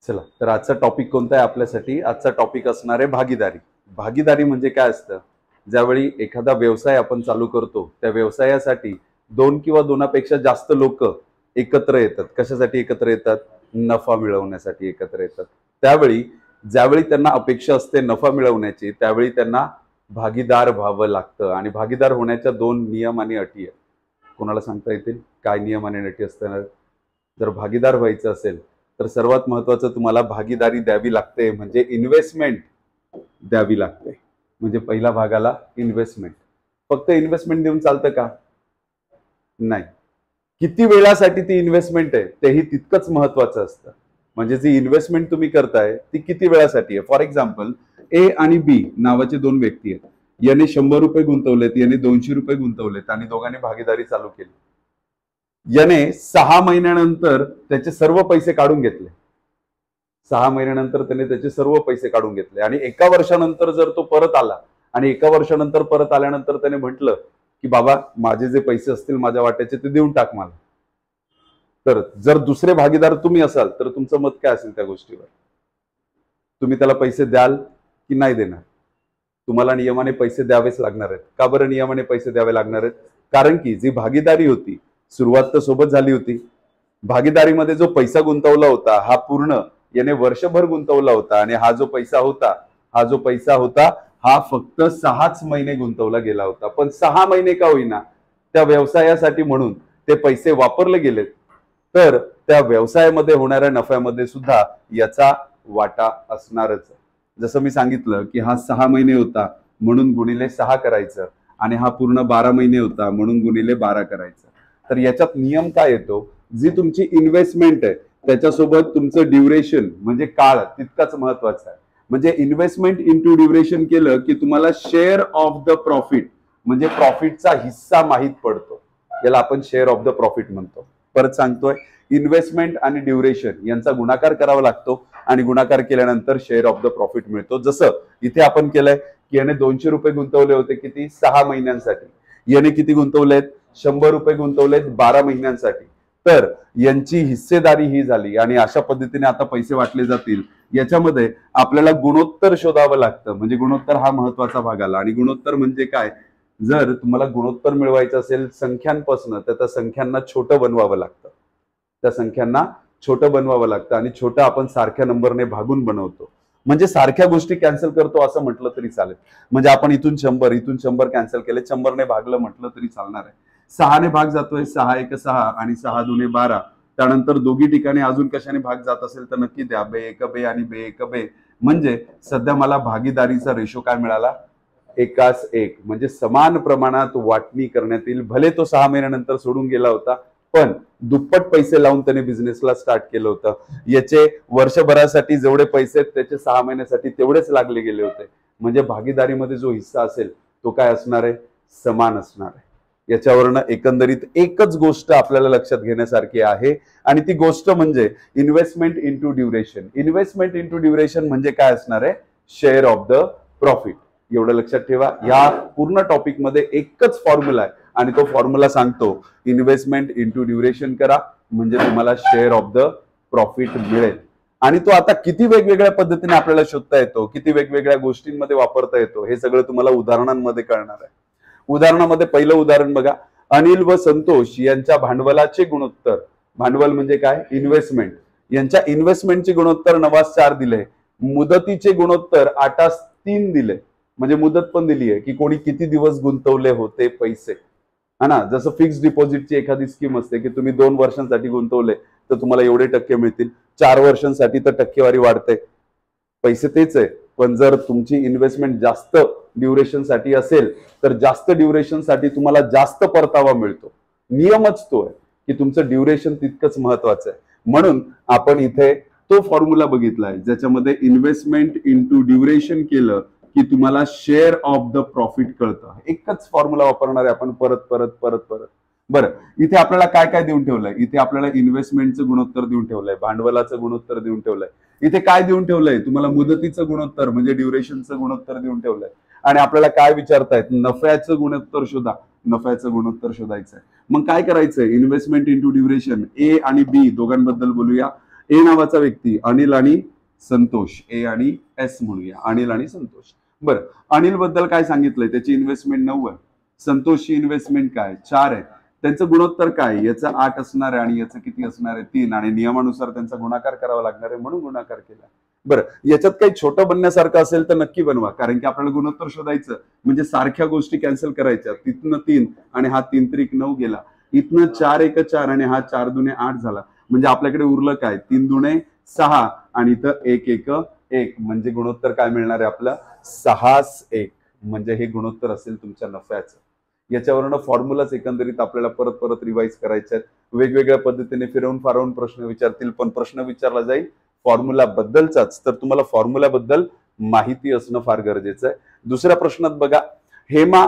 चला, तर आजचा टॉपिक कोणता आहे आपल्यासाठी? आजचा टॉपिक असणार आहे भागीदारी. भागीदारी म्हणजे काय असतं? ज्यावेळी एखादा व्यवसाय आपण चालू करतो, त्या व्यवसायासाठी दोन किंवा दोनापेक्षा जास्त लोक एकत्र येतात. कशासाठी एकत्र येतात? नफा मिळवण्यासाठी एकत्र येतात. त्यावेळी ज्यावेळी त्यांना अपेक्षा असते नफा मिळवण्याची, त्यावेळी त्यांना भागीदार व्हावं लागतं. आणि भागीदार होण्याच्या दोन नियम आणि अटी आहेत. कोणाला सांगता येतील काय नियम आणि अटी असतात? जर भागीदार व्हायचं असेल तर सर्वात महत्वाचं तुम्हाला भागीदारी द्यावी लागते, म्हणजे इन्व्हेस्टमेंट द्यावी लागते. म्हणजे पहिला भाग आला इन्व्हेस्टमेंट. फक्त इन्व्हेस्टमेंट देऊन चालतं का? नाही. किती वेळासाठी ती इन्व्हेस्टमेंट आहे तेही तितकंच महत्वाचं असतं. म्हणजे जी इन्व्हेस्टमेंट तुम्ही करताय ती किती वेळासाठी आहे. फॉर एक्झाम्पल, ए आणि बी नावाचे दोन व्यक्ती आहेत. याने 100 रुपये गुंतवलेत, याने 200 रुपये गुंतवलेत आणि दोघांनी भागीदारी चालू केली. याने 6 महिन्यानंतर त्याचे सर्व पैसे काढून घेतले. 6 महिन्यानंतर त्याने त्याचे सर्व पैसे काढून घेतले आणि एका वर्षानंतर जर तो परत आला आणि एका वर्षानंतर परत आल्यानंतर त्याने म्हटलं की बाबा माझे जे पैसे असतील माझ्या वाट्याचे ते देऊन टाक मला, तर जर दुसरे भागीदार तुम्ही असाल तर तुमचं मत काय असेल त्या गोष्टीवर? तुम्ही त्याला पैसे द्याल की नाही देणार? तुम्हाला नियमाने पैसे द्यावेच लागणार आहेत. का बरं नियमाने पैसे द्यावे लागणार आहेत? कारण की जी भागीदारी होती, सुरुवात तर सोबत झाली होती. भागीदारीमध्ये जो पैसा गुंतवला होता हा पूर्ण याने वर्षभर गुंतवला होता आणि हा जो पैसा होता हा फक्त 6च महिने गुंतवला गेला होता. पण 6 महिने का होईना त्या व्यवसायासाठी म्हणून ते पैसे वापरले गेलेत, तर त्या व्यवसायामध्ये होणाऱ्या नफ्यामध्ये सुद्धा याचा वाटा असणारच. जसं मी सांगितलं की हा 6 महिने होता म्हणून गुणिले 6 करायचं आणि हा पूर्ण 12 महिने होता म्हणून गुणिले 12 करायचं. तर याच्यात नियम काय येतो? जी तुमची इन्व्हेस्टमेंट आहे त्याच्यासोबत तुमचं ड्युरेशन म्हणजे काळ तितकाच महत्वाचा आहे. म्हणजे इन्व्हेस्टमेंट इंटू ड्युरेशन केलं की तुम्हाला शेअर ऑफ द प्रॉफिट म्हणजे प्रॉफिटचा हिस्सा माहीत पडतो. याला आपण शेअर ऑफ द प्रॉफिट म्हणतो. परत सांगतोय, इन्व्हेस्टमेंट आणि ड्युरेशन यांचा गुणाकार करावा लागतो आणि गुणाकार केल्यानंतर शेअर ऑफ द प्रॉफिट मिळतो. जसं इथे आपण केलंय की याने 200 रुपये गुंतवले होते किती? 6 महिन्यांसाठी. याने किती गुंतवलेत? 100 रुपये गुंतवलेत 12 महिन्यांसाठी. तर यांची हिस्सेदारी ही झाली आणि अशा पद्धतीने आता पैसे वाटले जातील. याच्यामध्ये आपल्याला गुणोत्तर शोधावं लागतं. म्हणजे गुणोत्तर हा महत्वाचा भाग आला. आणि गुणोत्तर म्हणजे काय? जर तुम्हाला गुणोत्तर मिळवायचं असेल संख्यांपासून तर त्या संख्यांना छोटं बनवावं लागतं. त्या संख्यांना छोटं बनवावं लागतं आणि छोटं आपण सारख्या नंबरने भागून बनवतो. म्हणजे सारख्या गोष्टी कॅन्सल करतो असं म्हटलं तरी चालेल. म्हणजे आपण इथून 100 कॅन्सल केले, 100ने भागलं म्हटलं तरी चालणार आहे. 6ने भाग जातोय, 6 1 6 आणि 6 2 12. त्यानंतर दोघी ठिकाणी अजून कशाने भाग जात असेल तर नक्की द्या. बे 1 बे आणि बे 1 बे. म्हणजे सध्या मला भागीदारीचा रेशो काय मिळाला? 1:1. म्हणजे समान प्रमाणात वाटणी करण्यात येईल. भले तो 6 महिन्यानंतर सोडून गेला होता पण दुप्पट पैसे लावून त्याने बिझनेसला स्टार्ट केलं होतं. याचे वर्षभरासाठी जेवढे पैसे आहेत त्याचे 6 महिन्यासाठी तेवढेच लागले गेले होते. म्हणजे भागीदारीमध्ये जो हिस्सा असेल तो काय असणार आहे? समान असणार आहे. याच्यावरनं एकंदरीत एकच गोष्ट आपल्याला लक्षात घेण्यासारखी आहे आणि ती गोष्ट म्हणजे investment into duration. Investment into duration म्हणजे काय असणार आहे? Share of the profit. एवढं लक्षात ठेवा. या पूर्ण टॉपिक मध्ये एकच फॉर्म्युला आहे आणि तो फॉर्म्युला सांगतो इन्व्हेस्टमेंट इंटू ड्युरेशन करा म्हणजे तुम्हाला शेअर ऑफ द प्रॉफिट मिळेल. आणि तो आता किती वेगवेगळ्या पद्धतीने आपल्याला शोधता येतो, किती वेगवेगळ्या गोष्टींमध्ये वापरता येतो हे सगळं तुम्हाला उदाहरणांमध्ये कळणार आहे. उदाहरणामध्ये पहिलं उदाहरण बघा. अनिल व संतोष यांच्या भांडवलाचे गुणोत्तर. भांडवल म्हणजे काय? इन्व्हेस्टमेंट. यांच्या इन्व्हेस्टमेंटचे गुणोत्तर 9:4 दिले. मुदतीचे गुणोत्तर 8:3 दिले. म्हणजे मुदत पण दिली आहे की कोणी किती दिवस गुंतवले होते पैसे. हा ना, जसं फिक्स डिपॉझिटची एखादी स्कीम असते की तुम्ही 2 वर्षांसाठी गुंतवले तर तुम्हाला एवढे टक्के मिळतील. 4 वर्षांसाठी तर टक्केवारी वाढते. पैसे तेच आहे पण जर तुमची इन्व्हेस्टमेंट जास्त ड्युरेशन साठी असेल तर जास्त ड्युरेशन साठी तुम्हाला जास्त परतावा मिळतो. नियमच तो आहे की तुमचं ड्युरेशन तितकंच महत्वाचं आहे. म्हणून आपण इथे तो फॉर्म्युला बघितलाय ज्याच्यामध्ये इन्व्हेस्टमेंट इंटू ड्युरेशन केलं की तुम्हाला शेअर ऑफ द प्रॉफिट कळतं. एकच फॉर्म्युला वापरणार आहे आपण परत परत परत परत. बरं, इथे आपल्याला काय काय देऊन ठेवलंय? इथे आपल्याला इन्व्हेस्टमेंटचं गुणोत्तर देऊन ठेवलंय, भांडवलाचं गुणोत्तर देऊन ठेवलंय. इथे काय देऊन ठेवलंय? तुम्हाला मुदतीचं गुणोत्तर म्हणजे ड्युरेशनचं गुणोत्तर देऊन ठेवलंय. आणि आपल्याला काय विचारतायत? नफ्याचं गुणोत्तर शोधा. नफ्याचं गुणोत्तर शोधायचं आहे. मग काय करायचंय? Investment into duration. ए आणि बी दोघांबद्दल बोलूया. ए नावाचा व्यक्ती, अनिल आणि संतोष, ए आणि एस म्हणूया, अनिल आणि संतोष. बरं, अनिल बद्दल काय सांगितलंय, त्याची इन्व्हेस्टमेंट 9 आहे, संतोषची इन्व्हेस्टमेंट काय 4 आहे, त्यांचं गुणोत्तर काय, याचं 8 असणार आहे आणि याचं किती असणार आहे 3, आणि नियमानुसार त्यांचा गुणाकार करावा लागणार आहे म्हणून गुणाकार केला. बरं, याच्यात काही छोटं बनण्यासारखं असेल तर नक्की बनवा, कारण की आपल्याला गुणोत्तर शोधायचं म्हणजे सारख्या गोष्टी कॅन्सल करायच्या. तिथनं 3 आणि हा 3 त्रिक 9 गेला, इथनं 4 एक 4 आणि हा 4 दुने 8 झाला, म्हणजे आपल्याकडे उरलं काय 3 दुने 6 आणि इथं 1 एक 1, म्हणजे गुणोत्तर काय मिळणार आहे आपलं 6-1, म्हणजे हे गुणोत्तर असेल तुमच्या नफ्याचं. याच्यावरनं फॉर्म्युलाच एकंदरीत आपल्याला परत परत रिवाइज करायचे आहेत. वेगवेगळ्या पद्धतीने फिरवून फारवून प्रश्न विचारतील, पण प्रश्न विचारला जाईल फॉर्म्युला बद्दलचाच, तर तुम्हाला फॉर्म्युल्याबद्दल माहिती असणं फार गरजेचं आहे. दुसऱ्या प्रश्नात बघा, हेमा,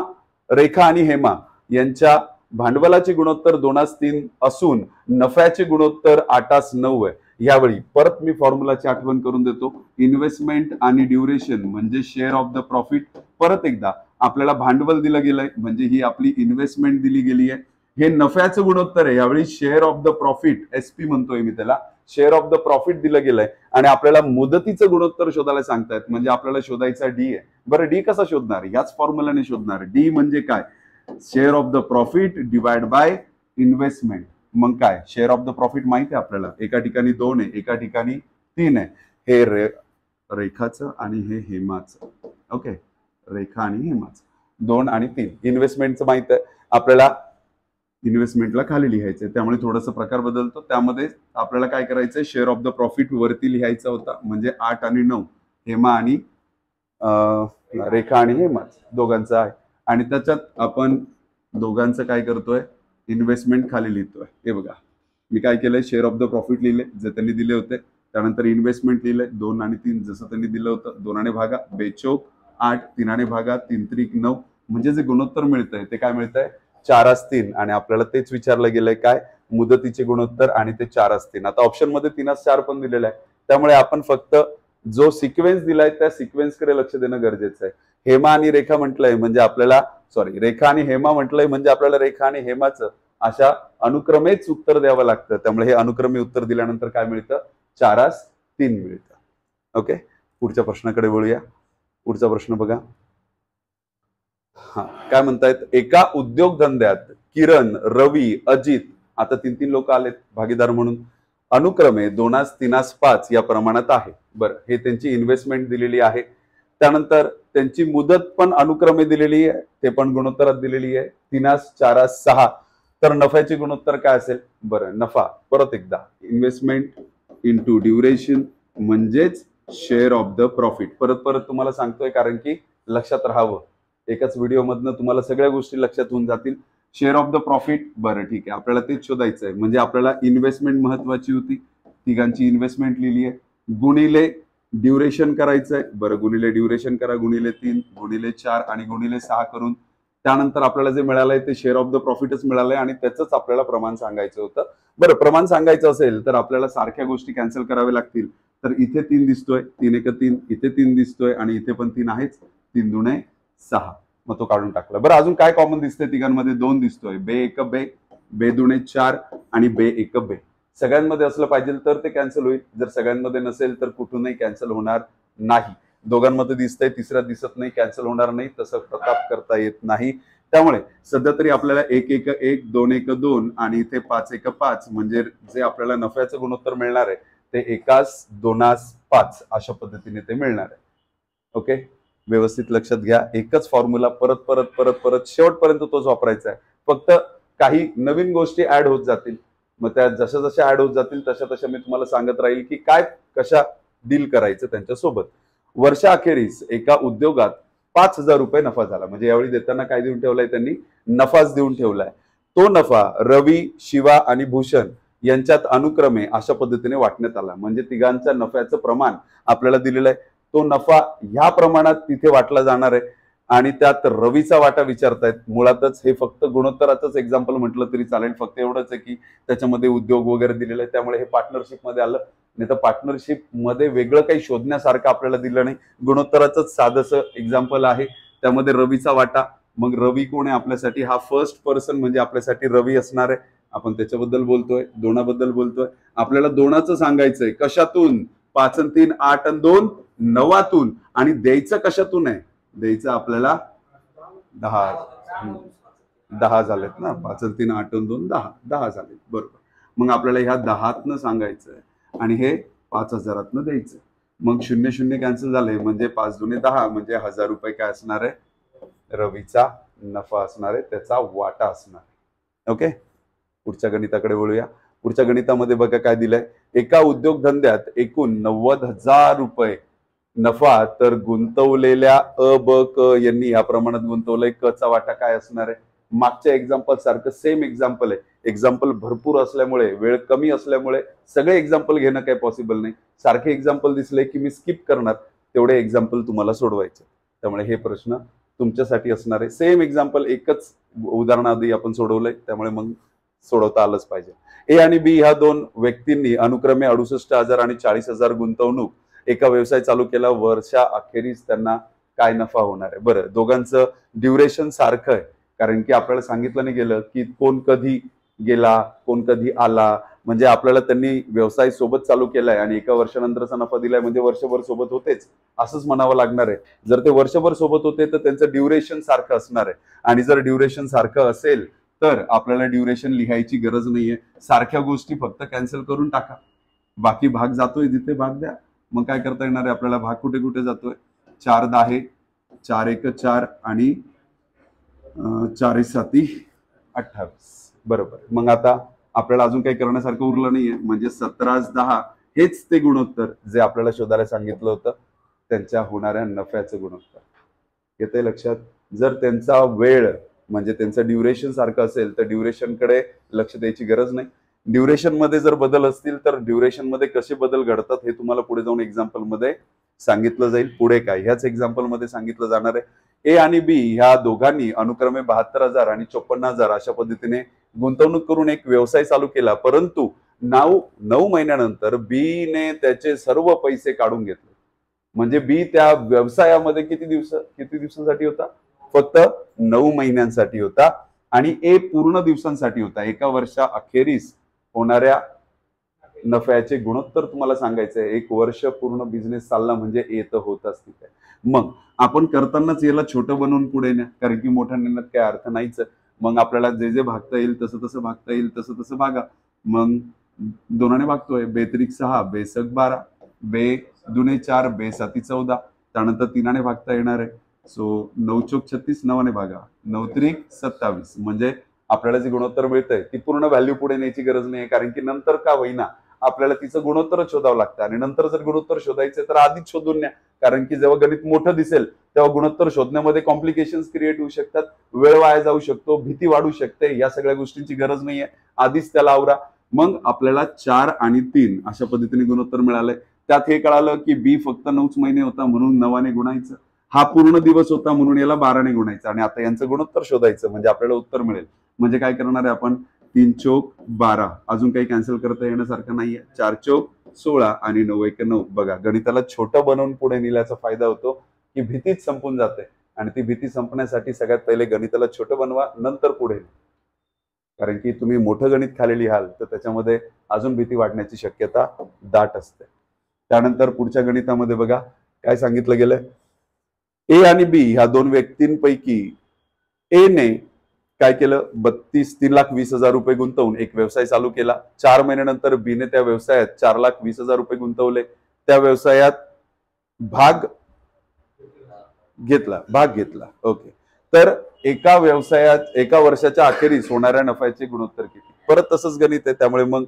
रेखा आणि हेमा यांच्या भांडवलाचे गुणोत्तर 2:3 असून नफ्याचे गुणोत्तर 8:9 आहे. यावेळी परत मी फॉर्म्युलाची आठवण करून देतो. इन्व्हेस्टमेंट आणि ड्युरेशन म्हणजे शेअर ऑफ द प्रॉफिट. परत एकदा आपल्याला भांडवल दिलं गेलंय म्हणजे ही आपली इन्व्हेस्टमेंट दिली गेली आहे. हे नफ्याचं गुणोत्तर आहे, यावेळी share of the profit, SP म्हणतोय मी त्याला, शेअर ऑफ द प्रॉफिट दिलं गेलंय आणि आपल्याला मुदतीचं गुणोत्तर शोधायला सांगतायत, म्हणजे आपल्याला शोधायचा डी आहे. बरं, डी कसा शोधणार, याच फॉर्म्युलाने शोधणार. डी म्हणजे काय, share of the profit divide by investment. मग काय, शेअर ऑफ द प्रॉफिट माहिती आहे आपल्याला, एका ठिकाणी 2 आहे, एका ठिकाणी 3 आहे. हे रेखाचं आणि हे हेमाचं. ओके, रेखा आणि हेमाचं 2 आणि 3. इन्व्हेस्टमेंटचं माहित आहे आपल्याला, इन्व्हेस्टमेंटला खाली लिहायचंय, त्यामुळे थोडासा प्रकार बदलतो. त्यामध्ये आपल्याला काय करायचंय, शेअर ऑफ द प्रॉफिट वरती लिहायचा होता, म्हणजे 8 आणि 9 हेमा आणि रेखा आणि हेमा दोघांचं आहे. आणि त्याच्यात आपण दोघांचं काय करतोय, इन्व्हेस्टमेंट खाली लिहितोय. हे बघा, मी काय केलंय, शेअर ऑफ द प्रॉफिट लिहिले जे त्यांनी दिले होते, त्यानंतर इन्व्हेस्टमेंट लिहिलंय 2 आणि 3 जसं त्यांनी दिलं होतं, 2 आणि भागा, बेचोक 8, 3 आणि भागा, 3 त्रिक 9, म्हणजे जे गुणोत्तर मिळतंय ते काय मिळतंय 4:3. आणि आपल्याला तेच विचारलं गेलंय काय, मुदतीचे गुणोत्तर, आणि ते 4:3. आता ऑप्शन मध्ये 3:4 पण दिलेलं आहे, त्यामुळे आपण फक्त जो सिक्वेन्स दिलाय त्या सिक्वेन्सकडे लक्ष देणं गरजेचं आहे. हेमा आणि रेखा म्हटलंय म्हणजे आपल्याला, सॉरी, रेखा आणि हेमा म्हटलंय म्हणजे आपल्याला रेखा आणि हेमाचं अशा अनुक्रमेच उत्तर द्यावं लागतं. त्यामुळे हे अनुक्रमे उत्तर दिल्यानंतर काय मिळतं, 4:3 मिळतं. ओके, पुढच्या प्रश्नाकडे वळूया. पुढचा प्रश्न बघा. हा, काय म्हणतायत, एका उद्योगधंद्यात किरण, रवी, अजित, आता 3 लोक आलेत भागीदार म्हणून, अनुक्रमे 2:3:5 या प्रमाणात आहे. बरं, हे त्यांची इन्व्हेस्टमेंट दिलेली आहे. त्यानंतर त्यांची मुदत पण अनुक्रमे दिलेली आहे, ते पण गुणोत्तरात दिलेली आहे 3:4:6. तर नफ्याचे गुणोत्तर काय असेल, बरं, नफा परत एकदा इन्व्हेस्टमेंट इंटू ड्युरेशन म्हणजेच शेअर ऑफ द प्रॉफिट. परत परत तुम्हाला सांगतोय कारण की लक्षात राहावं, एकाच व्हिडिओ मधनं तुम्हाला सगळ्या गोष्टी लक्षात होऊन जातील. शेअर ऑफ द प्रॉफिट, बरं ठीक आहे, आपल्याला तेच शोधायचं आहे, म्हणजे आपल्याला इन्व्हेस्टमेंट महत्वाची होती, तिघांची इन्व्हेस्टमेंट लिहिली आहे, गुणिले ड्युरेशन करायचं आहे. बरं, गुणिले ड्युरेशन करा, गुणिले 3, गुणिले 4 आणि गुणिले 6 करून त्यानंतर आपल्याला जे मिळालंय ते शेअर ऑफ द प्रॉफिटच मिळालंय आणि त्याचंच आपल्याला प्रमाण सांगायचं होतं. बरं, प्रमाण सांगायचं असेल तर आपल्याला सारख्या गोष्टी कॅन्सल कराव्या लागतील. तर इथे 3 दिसतोय, 3 एक 3, इथे 3 दिसतोय आणि इथे पण 3 आहेच, 3 दुणे 6, मग तो काढून टाकला. बरं, अजून काय कॉमन दिसतंय तिघांमध्ये, 2 दिसतोय, बे एक बे, बे दुणे 4 आणि बे एक बे. सगळ्यांमध्ये असलं पाहिजे तर ते कॅन्सल होईल, जर सगळ्यांमध्ये नसेल तर कुठूनही कॅन्सल होणार नाही. दोघांमध्ये दिसतंय, तिसऱ्या दिसत नाही, कॅन्सल होणार नाही, तसं प्रताप करता येत नाही. त्यामुळे सध्या तरी आपल्याला 1 एक 1, 2 एक 2 आणि इथे 5 एक 5, म्हणजे जे आपल्याला नफ्याचं गुणोत्तर मिळणार आहे ते 1:2:5 अशा पद्धतीने ते मिळणार आहे. ओके, व्यवस्थित लक्षात घ्या, एकच फॉर्म्युला परत परत परत परत शेवटपर्यंत तोच वापरायचा आहे. फक्त काही नवीन गोष्टी ऍड होत जातील, मग त्या जशा जशा ऍड होत जातील तशा तशा मी तुम्हाला सांगत राहील की काय कशा डील करायचं त्यांच्यासोबत. वर्षाअखेरीस एका उद्योगात 5,000 रुपये नफा झाला, म्हणजे यावेळी देताना काय देऊन ठेवलाय त्यांनी, नफाच देऊन ठेवलाय. तो नफा रवी, शिवा आणि भूषण यांच्यात अनुक्रमे अशा पद्धतीने वाटण्यात आला, म्हणजे तिघांच्या नफ्याचं प्रमाण आपल्याला दिलेलं आहे. तो नफा ह्या प्रमाणात तिथे वाटला जाणार आहे आणि त्यात रवीचा वाटा विचारतायत. मुळातच हे फक्त गुणोत्तराचंच एक्झाम्पल म्हटलं तरी चालेल, फक्त एवढंच आहे की त्याच्यामध्ये उद्योग वगैरे दिलेलं आहे, त्यामुळे हे पार्टनरशिप मध्ये आलं. नाही तर पार्टनरशिप मध्ये वेगळं काही शोधण्यासारखं आपल्याला दिलं नाही, गुणोत्तराचंच साधंसं एक्झाम्पल आहे. त्यामध्ये रवीचा वाटा, मग रवी कोण आहे आपल्यासाठी, हा फर्स्ट पर्सन म्हणजे आपल्यासाठी रवी असणार आहे. आपण त्याच्याबद्दल बोलतोय, दोनाबद्दल बोलतोय. आपल्याला दोनाचं सांगायचंय. कशातून? 5 आणि 3 8 आणि 2 9तून. आणि द्यायचं कशातून आहे? द्यायचं आपल्याला 10. 10 झालेत ना. 5 आणि 3 8 आणि 2 10 झालेत. बरोबर. मग आपल्याला ह्या 10तनं सांगायचंय आणि हे 5000तनं द्यायचं. मग 0 0 कॅन्सल झाले म्हणजे 5 दुने 10 म्हणजे 1000 रुपये काय असणार आहे? रवीचा नफा असणार आहे, त्याचा वाटा असणार आहे. ओके, पुढच्या गणिताकडे वळूया. पुढच्या गणितामध्ये बघा काय दिलंय. एका उद्योगधंद्यात एकूण 90,000 रुपये नफा, तर गुंतवलेल्या अ ब क यांनी या प्रमाणात गुंतवलंय. क चा वाटा काय असणार आहे? मागच्या एक्झाम्पल सारखं सेम एक्झाम्पल आहे. एक्झाम्पल भरपूर असल्यामुळे, वेळ कमी असल्यामुळे सगळे एक्झाम्पल घेणं काही पॉसिबल नाही. सारखे एक्झाम्पल दिसले की मी स्किप करणार, तेवढे एक्झाम्पल तुम्हाला सोडवायचे. त्यामुळे हे प्रश्न तुमच्यासाठी असणार आहे. सेम एक्झाम्पल, एकच उदाहरणाआधी आपण सोडवलंय, त्यामुळे मग सोडवता आलंच पाहिजे. ए आणि बी ह्या दोन व्यक्तींनी अनुक्रमे 68,000 आणि 40,000 गुंतवणूक एका व्यवसाय चालू केला. वर्षा अखेरीस त्यांना काय नफा होणार आहे? बरं, दोघांचं ड्युरेशन सारखं आहे, कारण की आपल्याला सांगितलं नाही गेलं की कोण कधी गेला, कोण कधी आला. म्हणजे आपल्याला त्यांनी व्यवसाय सोबत चालू केलाय आणि एका वर्षानंतरचा नफा दिलाय, म्हणजे वर्षभर सोबत होतेच असंच म्हणावं लागणार आहे. जर ते वर्षभर सोबत होते तर त्यांचं ड्युरेशन सारखं असणार आहे. आणि जर ड्युरेशन सारखं असेल तर आपल्याला ड्युरेशन लिहायची गरज नाहीये. सारख्या गोष्टी फक्त कॅन्सल करून टाका. बाकी भाग जातोय जिथे भाग द्या. मग काय करता येणार आहे आपल्याला? भाग कुठे कुठे जातोय? 4 10 4 1 4 आणि 4 7 28. बरोबर. मग आता आपल्याला अजून काही करण्यासारखं उरलं नाहीये. म्हणजे 17 10 हेच ते गुणोत्तर जे आपल्याला शोधायला सांगितलं होतं, त्यांच्या होणाऱ्या नफ्याचं गुणोत्तर. येतंय लक्षात? जर त्यांचा वेळ म्हणजे त्यांचं ड्युरेशन सारखं असेल तर ड्युरेशन कडे लक्ष द्यायची गरज नाही. ड्युरेशन मध्ये जर बदल असतील तर ड्युरेशन मध्ये कसे बदल घडतात हे तुम्हाला पुढे जाऊन एक्झाम्पल मध्ये सांगितलं जाईल. पुढे काय ह्याच एक्झाम्पल मध्ये सांगितलं जाणार आहे. ए आणि बी ह्या दोघांनी अनुक्रमे 72,000 आणि 54,000 अशा पद्धतीने गुंतवणूक करून एक व्यवसाय चालू केला. परंतु 9 महिन्यानंतर बी ने त्याचे सर्व पैसे काढून घेतले. म्हणजे बी त्या व्यवसायामध्ये किती दिवसांसाठी होता? फक्त 9 महिन्यांसाठी होता. आणि ए पूर्ण दिवसांसाठी होता. एका वर्षा अखेरीस होणाऱ्या नफ्याचे गुणोत्तर तुम्हाला सांगायचंय. 1 वर्ष पूर्ण बिझनेस चालला म्हणजे ए तर होतच तिथे. मग आपण करतानाच याला छोटं बनवून पुढे न्या, कारण की मोठ्या नेण्यात काही अर्थ नाहीच. मग आपल्याला जे जे भागता येईल तसं तसं भागता येईल, तसं तसं भागा. मग 2ने भागतोय. 2 त्रिक 6 2 सक 12 2 दुने 4 2 साती 14. त्यानंतर 3ने भागता येणार आहे. सो 9 चोक 36 9ने भागा. 9 त्रिक 27. म्हणजे आपल्याला जे गुणोत्तर मिळतंय ती पूर्ण व्हॅल्यू पुढे न्यायची गरज नाही, कारण की नंतर का होईना आपल्याला तिचं गुणोत्तरच शोधावं लागतं. आणि नंतर जर गुणोत्तर शोधायचं तर आधीच शोधून न्या, कारण की जेव्हा गणित मोठं दिसेल तेव्हा गुणोत्तर शोधण्यामध्ये कॉम्प्लिकेशन्स क्रिएट होऊ शकतात, वेळ वाया जाऊ शकतो, भीती वाढू शकते. या सगळ्या गोष्टींची गरज नाहीये, आधीच त्याला आवरा. मग आपल्याला 4 आणि 3 अशा पद्धतीने गुणोत्तर मिळालंय. त्यात हे कळालं की बी फक्त 9 महिने होता म्हणून 9ने गुणायचं. हा पूर्ण दिवस होता म्हणून याला 12ने गुणायचं. आणि आता यांचं गुणोत्तर शोधायचं म्हणजे आपल्याला उत्तर मिळेल. म्हणजे काय करणार आहे आपण? 3 चोक 12. अजून काही कॅन्सल करता येण्यासारखं नाहीये. 4 चोक 16 आणि 9 1 9. बघा, गणिताला छोटं बनवून पुढे नेल्याचा फायदा होतो की भीतीच संपून जाते. आणि ती भीती संपण्यासाठी सगळ्यात पहिले गणिताला छोटं बनवा, नंतर पुढे. कारण की तुम्ही मोठं गणित खाली लिहाल तर त्याच्यामध्ये अजून भीती वाढण्याची शक्यता दाट असते. त्यानंतर पुढच्या गणितामध्ये बघा काय सांगितलं गेलंय. ए आणि बी ह्या दोन व्यक्तींपैकी ए ने काय केलं? 3,20,000 रुपये गुंतवून एक व्यवसाय चालू केला. 4 महिन्यानंतर बी ने त्या व्यवसायात 4,20,000 रुपये गुंतवले. त्या व्यवसायात भाग घेतला. ओके. तर एका वर्षाच्या अखेरीस होणाऱ्या नफ्याचे गुणोत्तर किती? परत तसंच गणित आहे, त्यामुळे मग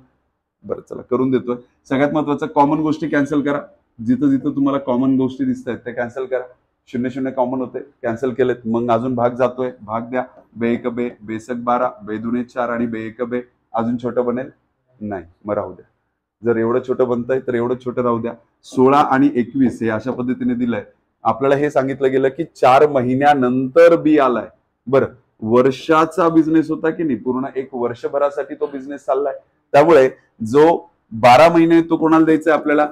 बरं चला करून देतोय. सगळ्यात महत्वाचं कॉमन गोष्टी कॅन्सल करा. जिथं जिथं तुम्हाला कॉमन गोष्टी दिसत आहेत ते कॅन्सल करा. 0 0 कॉमन होते, कॅन्सल केलेत. मग अजून भाग जातोय, भाग द्या. 2 1 2 2 सक 12 2 दुने 4 आणि 2 1 2. अजून छोटं बनेल नाही, मग राहू द्या. जर एवढं छोटं बनतंय तर एवढं छोटं राहू द्या. 16 आणि 21 हे अशा पद्धतीने दिलंय. आपल्याला हे सांगितलं गेलं की 4 महिन्यानंतर बी आलाय. बरं, वर्षाचा बिझनेस होता की नाही, पूर्ण 1 वर्षभरासाठी तो बिझनेस चाललाय. त्यामुळे जो 12 महिने तो कोणाला द्यायचा आहे आपल्याला?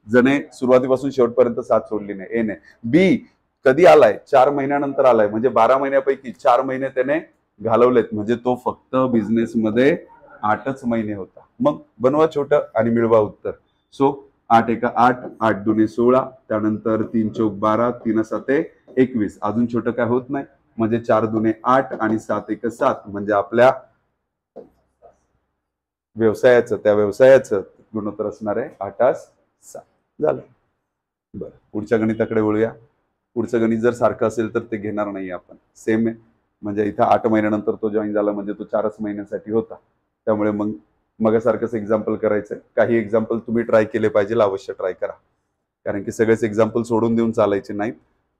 जने सुरुवातीपासून शेवटपर्यंत साथ सोडली नाही, ए ने. बी कधी आलाय? 4 महिन्यानंतर आलाय. म्हणजे 12 महिन्यापैकी 4 महिने त्याने घालवलेत, म्हणजे तो फक्त बिझनेस मध्ये 8च महिने होता. मग बनवा छोटं आणि मिळवा उत्तर. सो 8 एका 8, 8 दुने 16, त्यानंतर 3 चौक 12, 3 7 21. अजून छोटं काय होत नाही, म्हणजे 4 दुने 8 आणि 7 एक 7, म्हणजे आपल्या व्यवसायाचं त्या व्यवसायाचं गुणोत्तर असणार आहे 8:7. झालं. बरं, पुढच्या गणिताकडे वळूया. पुढचं गणित जर सारखं असेल तर ते घेणार नाही आपण. सेम आहे, म्हणजे इथं 8 महिन्यानंतर तो जॉईन झाला, म्हणजे तो 4च महिन्यासाठी होता. त्यामुळे मग मगासारखंच एक्झाम्पल करायचंय. काही एक्झाम्पल तुम्ही ट्राय केले पाहिजे, अवश्य ट्राय करा, कारण की सगळेच एक्झाम्पल सोडून देऊन चालायचे नाहीत.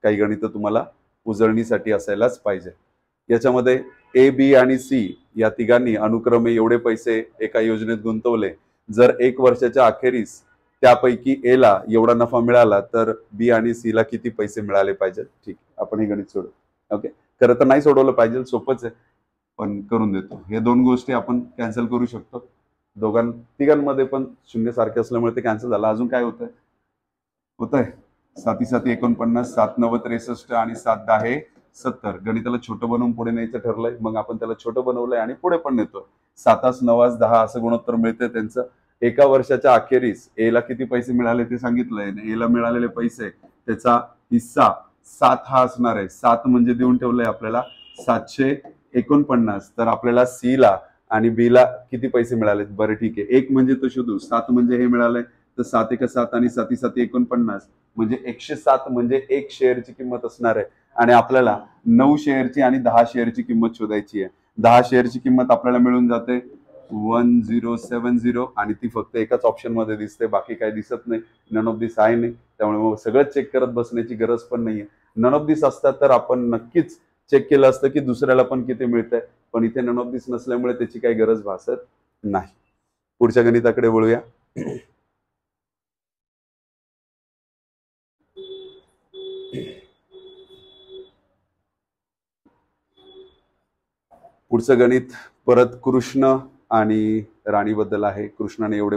काही गणित तुम्हाला उजळणीसाठी असायलाच पाहिजे. याच्यामध्ये ए, बी आणि सी या तिघांनी अनुक्रमे एवढे पैसे एका योजनेत गुंतवले. जर 1 वर्षाच्या अखेरीस त्यापैकी ए ला एवढा नफा मिळाला तर बी आणि सी ला किती पैसे मिळाले पाहिजे. ठीक, आपण हे गणित सोडू. ओके, खरं तर नाही सोडवलं पाहिजे, सोपंच आहे, पण करून देतो. हे 2 गोष्टी आपण कॅन्सल करू शकतो. तिघांमध्ये पण शून्य सारखे असल्यामुळे ते कॅन्सल झालं. अजून काय होतंय? 7 7 49, 7 9 63 आणि 7 10 70. गणिताला छोटं बनवून पुढे न्यायचं ठरलंय, मग आपण त्याला छोटं बनवलंय आणि पुढे पण नेतोय. 7 9 10 असं गुणोत्तर मिळते त्यांचं. एका वर्षाच्या अखेरीस ए ला किती पैसे मिळाले ते सांगितलंय. ए ला मिळालेले पैसे त्याचा हिस्सा 7 हा असणार आहे. 7 म्हणजे देऊन ठेवलंय आपल्याला 749. तर आपल्याला सी ला आणि बी ला किती पैसे मिळाले? बरं ठीक आहे, 1 म्हणजे तो शोधू. 7 म्हणजे हे मिळालंय, तर 7 1 7 आणि 7 7 49, म्हणजे 107 म्हणजे 1 शेअरची किंमत असणार आहे. आणि आपल्याला 9 शेअरची आणि 10 शेअरची किंमत शोधायची आहे. 10 शेअरची किंमत आपल्याला मिळून जाते 1070 आणि ती फक्त एकाच ऑप्शन मध्ये दिसते, बाकी काही दिसत नाही. नन ऑफ दिस आहे नाही, त्यामुळे मग सगळं चेक करत बसण्याची गरज पण नाहीये. नन ऑफ दिस असतात तर आपण नक्कीच चेक केलं असतं की दुसऱ्याला पण किती मिळतंय, पण इथे नन ऑफ दिस नसल्यामुळे त्याची काही गरज भासत नाही. पुढच्या गणिताकडे वळूया. पुढचं गणित परत कृष्ण आणि राणीबद्दल आहे. कृष्णाने एवढे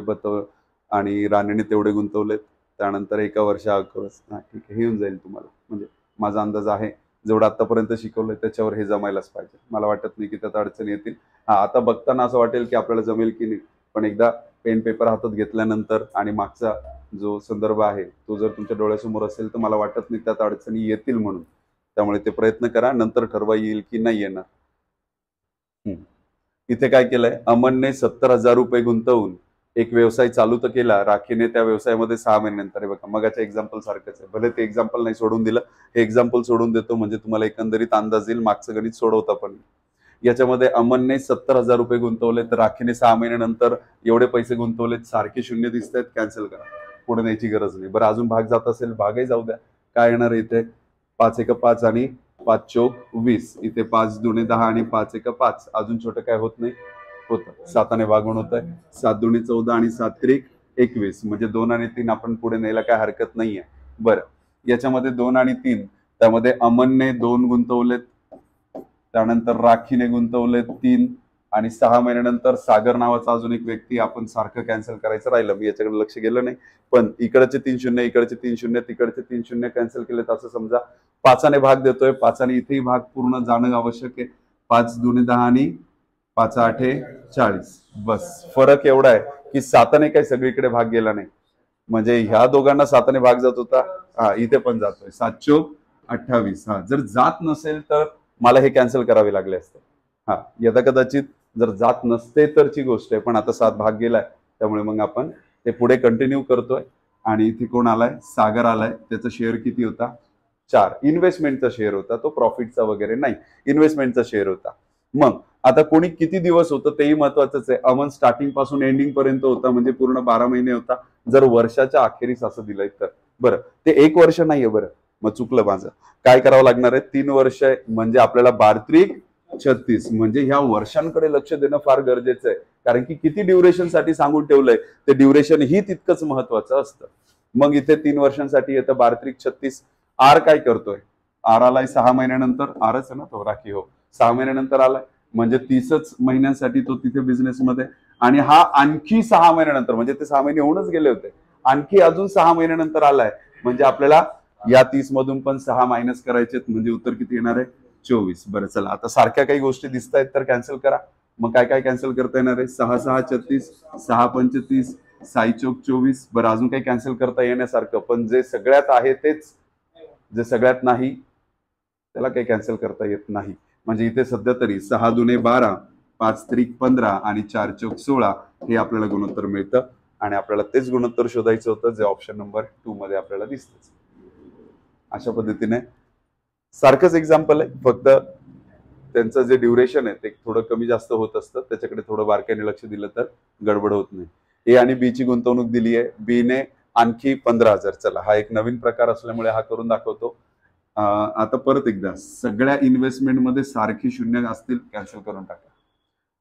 आणि राणीने तेवढे गुंतवलेत. त्यानंतर एका वर्षाअखेरीस ठीक आहे, हे येऊन जाईल तुम्हाला. म्हणजे माझा अंदाज आहे जेवढं आतापर्यंत शिकवलंय त्याच्यावर हे जमायलाच पाहिजे. मला वाटत नाही की त्यात अडचणी येतील. आता बघताना असं वाटेल की आपल्याला जमेल की नाही, पण एकदा पेन पेपर हातात घेतल्यानंतर आणि मागचा जो संदर्भ आहे तो जर तुमच्या डोळ्यासमोर असेल तर मला वाटत नाही त्यात अडचणी येतील म्हणून. त्यामुळे ते प्रयत्न करा, नंतर ठरवा येईल की नाही येणार. इथे काय केलंय, अमनने 70,000 रुपये गुंतवून एक व्यवसाय चालू तर केला. राखीने त्या व्यवसायामध्ये 6 महिन्यानंतर, हे बघा मगाच्या एक्झाम्पल सारखंच आहे. भले ते एक्झाम्पल नाही सोडून दिलं, हे एक्झाम्पल सोडून देतो म्हणजे तुम्हाला एकंदरीत अंदाज येईल मागचं गणित सोडवता पण. याच्यामध्ये अमनने 70,000 रुपये गुंतवले, तर राखीने 6 महिन्यानंतर एवढे पैसे गुंतवलेत. सारखे शून्य दिसत आहेत, कॅन्सल करा, पुढे न्यायची गरज नाही. बरं, अजून भाग जात असेल भागही जाऊ द्या. काय येणार इथे? 5 1 5 आणि 5 चौक 20. इथे 5 दुने 10 आणि 5 1 5. अजून छोटं काय होत नाही, होतं. 7ने भागून होत आहे. 7 दुने 14 आणि 7 त्रिक 21, म्हणजे 2 आणि 3 आपण पुढे न्यायला काय हरकत नाहीये. बरं, याच्यामध्ये 2 आणि 3, त्यामध्ये अमनने 2 गुंतवलेत, त्यानंतर राखीने गुंतवलेत 3, आणि 6 महिन्यानंतर सागर नावाचा अजून एक व्यक्ती. आपण सारखं कॅन्सल करायचं राहिलं, मी याच्याकडे लक्ष गेलं नाही, पण इकडचे 3 शून्य, इकडचे 3 शून्य, तिकडचे 3 शून्य कॅन्सल केलेत असं समजा. 5ने भाग देतोय, 5ने इथेही भाग पूर्ण जाणं आवश्यक आहे. 5 दुने 10 आणि 5 8 40. बस फरक एवढा आहे की 7ने काही सगळीकडे भाग गेला नाही, म्हणजे ह्या दोघांना 7ने भाग जात होता, हा इथे पण जातोय. 7 चौक 28. हा, जर जात नसेल तर मला हे कॅन्सल करावे लागले असते. हा, यदा कदाचित जर जात नसते तरची गोष्ट आहे, पण आता 7 भाग गेलाय, त्यामुळे मग आपण ते पुढे कंटिन्यू करतोय. आणि इथे कोण आलाय? सागर आलाय. त्याचा शेअर किती होता? 4. इन्व्हेस्टमेंटचा शेअर होता तो, प्रॉफिटचा वगैरे नाही, इन्व्हेस्टमेंटचा शेअर होता. मग आता कोणी किती दिवस होतं तेही महत्वाचंच आहे. अमन स्टार्टिंग पासून एंडिंग पर्यंत होता, म्हणजे पूर्ण 12 महिने होता. जर वर्षाच्या अखेरीस असं दिलंय तर बरं, ते 1 वर्ष नाहीये. बरं, मग चुकलं माझं. काय करावं लागणार आहे? 3 वर्ष आहे, म्हणजे आपल्याला 12 36, म्हणजे ह्या वर्षांकडे लक्ष देणं फार गरजेचं आहे. कारण की किती ड्युरेशन साठी सांगून ठेवलंय, ते ड्युरेशन ही तितकंच महत्वाचं असतं. मग इथे 3 वर्षांसाठी येतं 12 36. आर काय करतोय? आर आलाय 6 महिन्यानंतर. आरच आहे ना तो, राखी, हो, 6 महिन्यानंतर आलाय, म्हणजे 30च महिन्यांसाठी तो तिथे बिझनेसमध्ये. आणि हा आणखी 6 महिन्यानंतर, म्हणजे ते 6 महिने होऊनच गेले होते, आणखी अजून 6 महिन्यानंतर आलाय, म्हणजे आपल्याला या 30 मधून पण 6 मायनस करायचे, म्हणजे उत्तर किती येणार आहे? 24. बरं, चला आता सारख्या काही गोष्टी दिसत आहेत तर कॅन्सल करा. मग काय काय कॅन्सल करता येणार आहे? 6 6 36, 6 पंच 30, 6 चौक 24. बरं, अजून काही कॅन्सल करता येण्यासारखं पण जे सगळ्यात आहे तेच, जे सगळ्यात नाही त्याला काही कॅन्सल करता येत नाही. म्हणजे इथे सध्या तरी 6 दुने 12, 5 त्रिक 15 आणि 4 चौक 16 हे आपल्याला गुणोत्तर मिळतं. आणि आपल्याला तेच गुणोत्तर शोधायचं होतं जे ऑप्शन नंबर 2 मध्ये आपल्याला दिसतं. अशा पद्धतीने सारखंच एक्झाम्पल आहे, फक्त त्यांचं जे ड्युरेशन आहे ते थोडं कमी जास्त होत असतं, त्याच्याकडे थोडं बारकाईने लक्ष दिलं तर गडबड होत नाही. ए आणि बी ची गुंतवणूक दिली आहे, बी ने आणखी 15,000. चला, हा एक नवीन प्रकार असल्यामुळे हा करून दाखवतो. आता परत एकदा सगळ्या इन्व्हेस्टमेंट मध्ये सारखी शून्य असतील कॅन्सल करून टाका.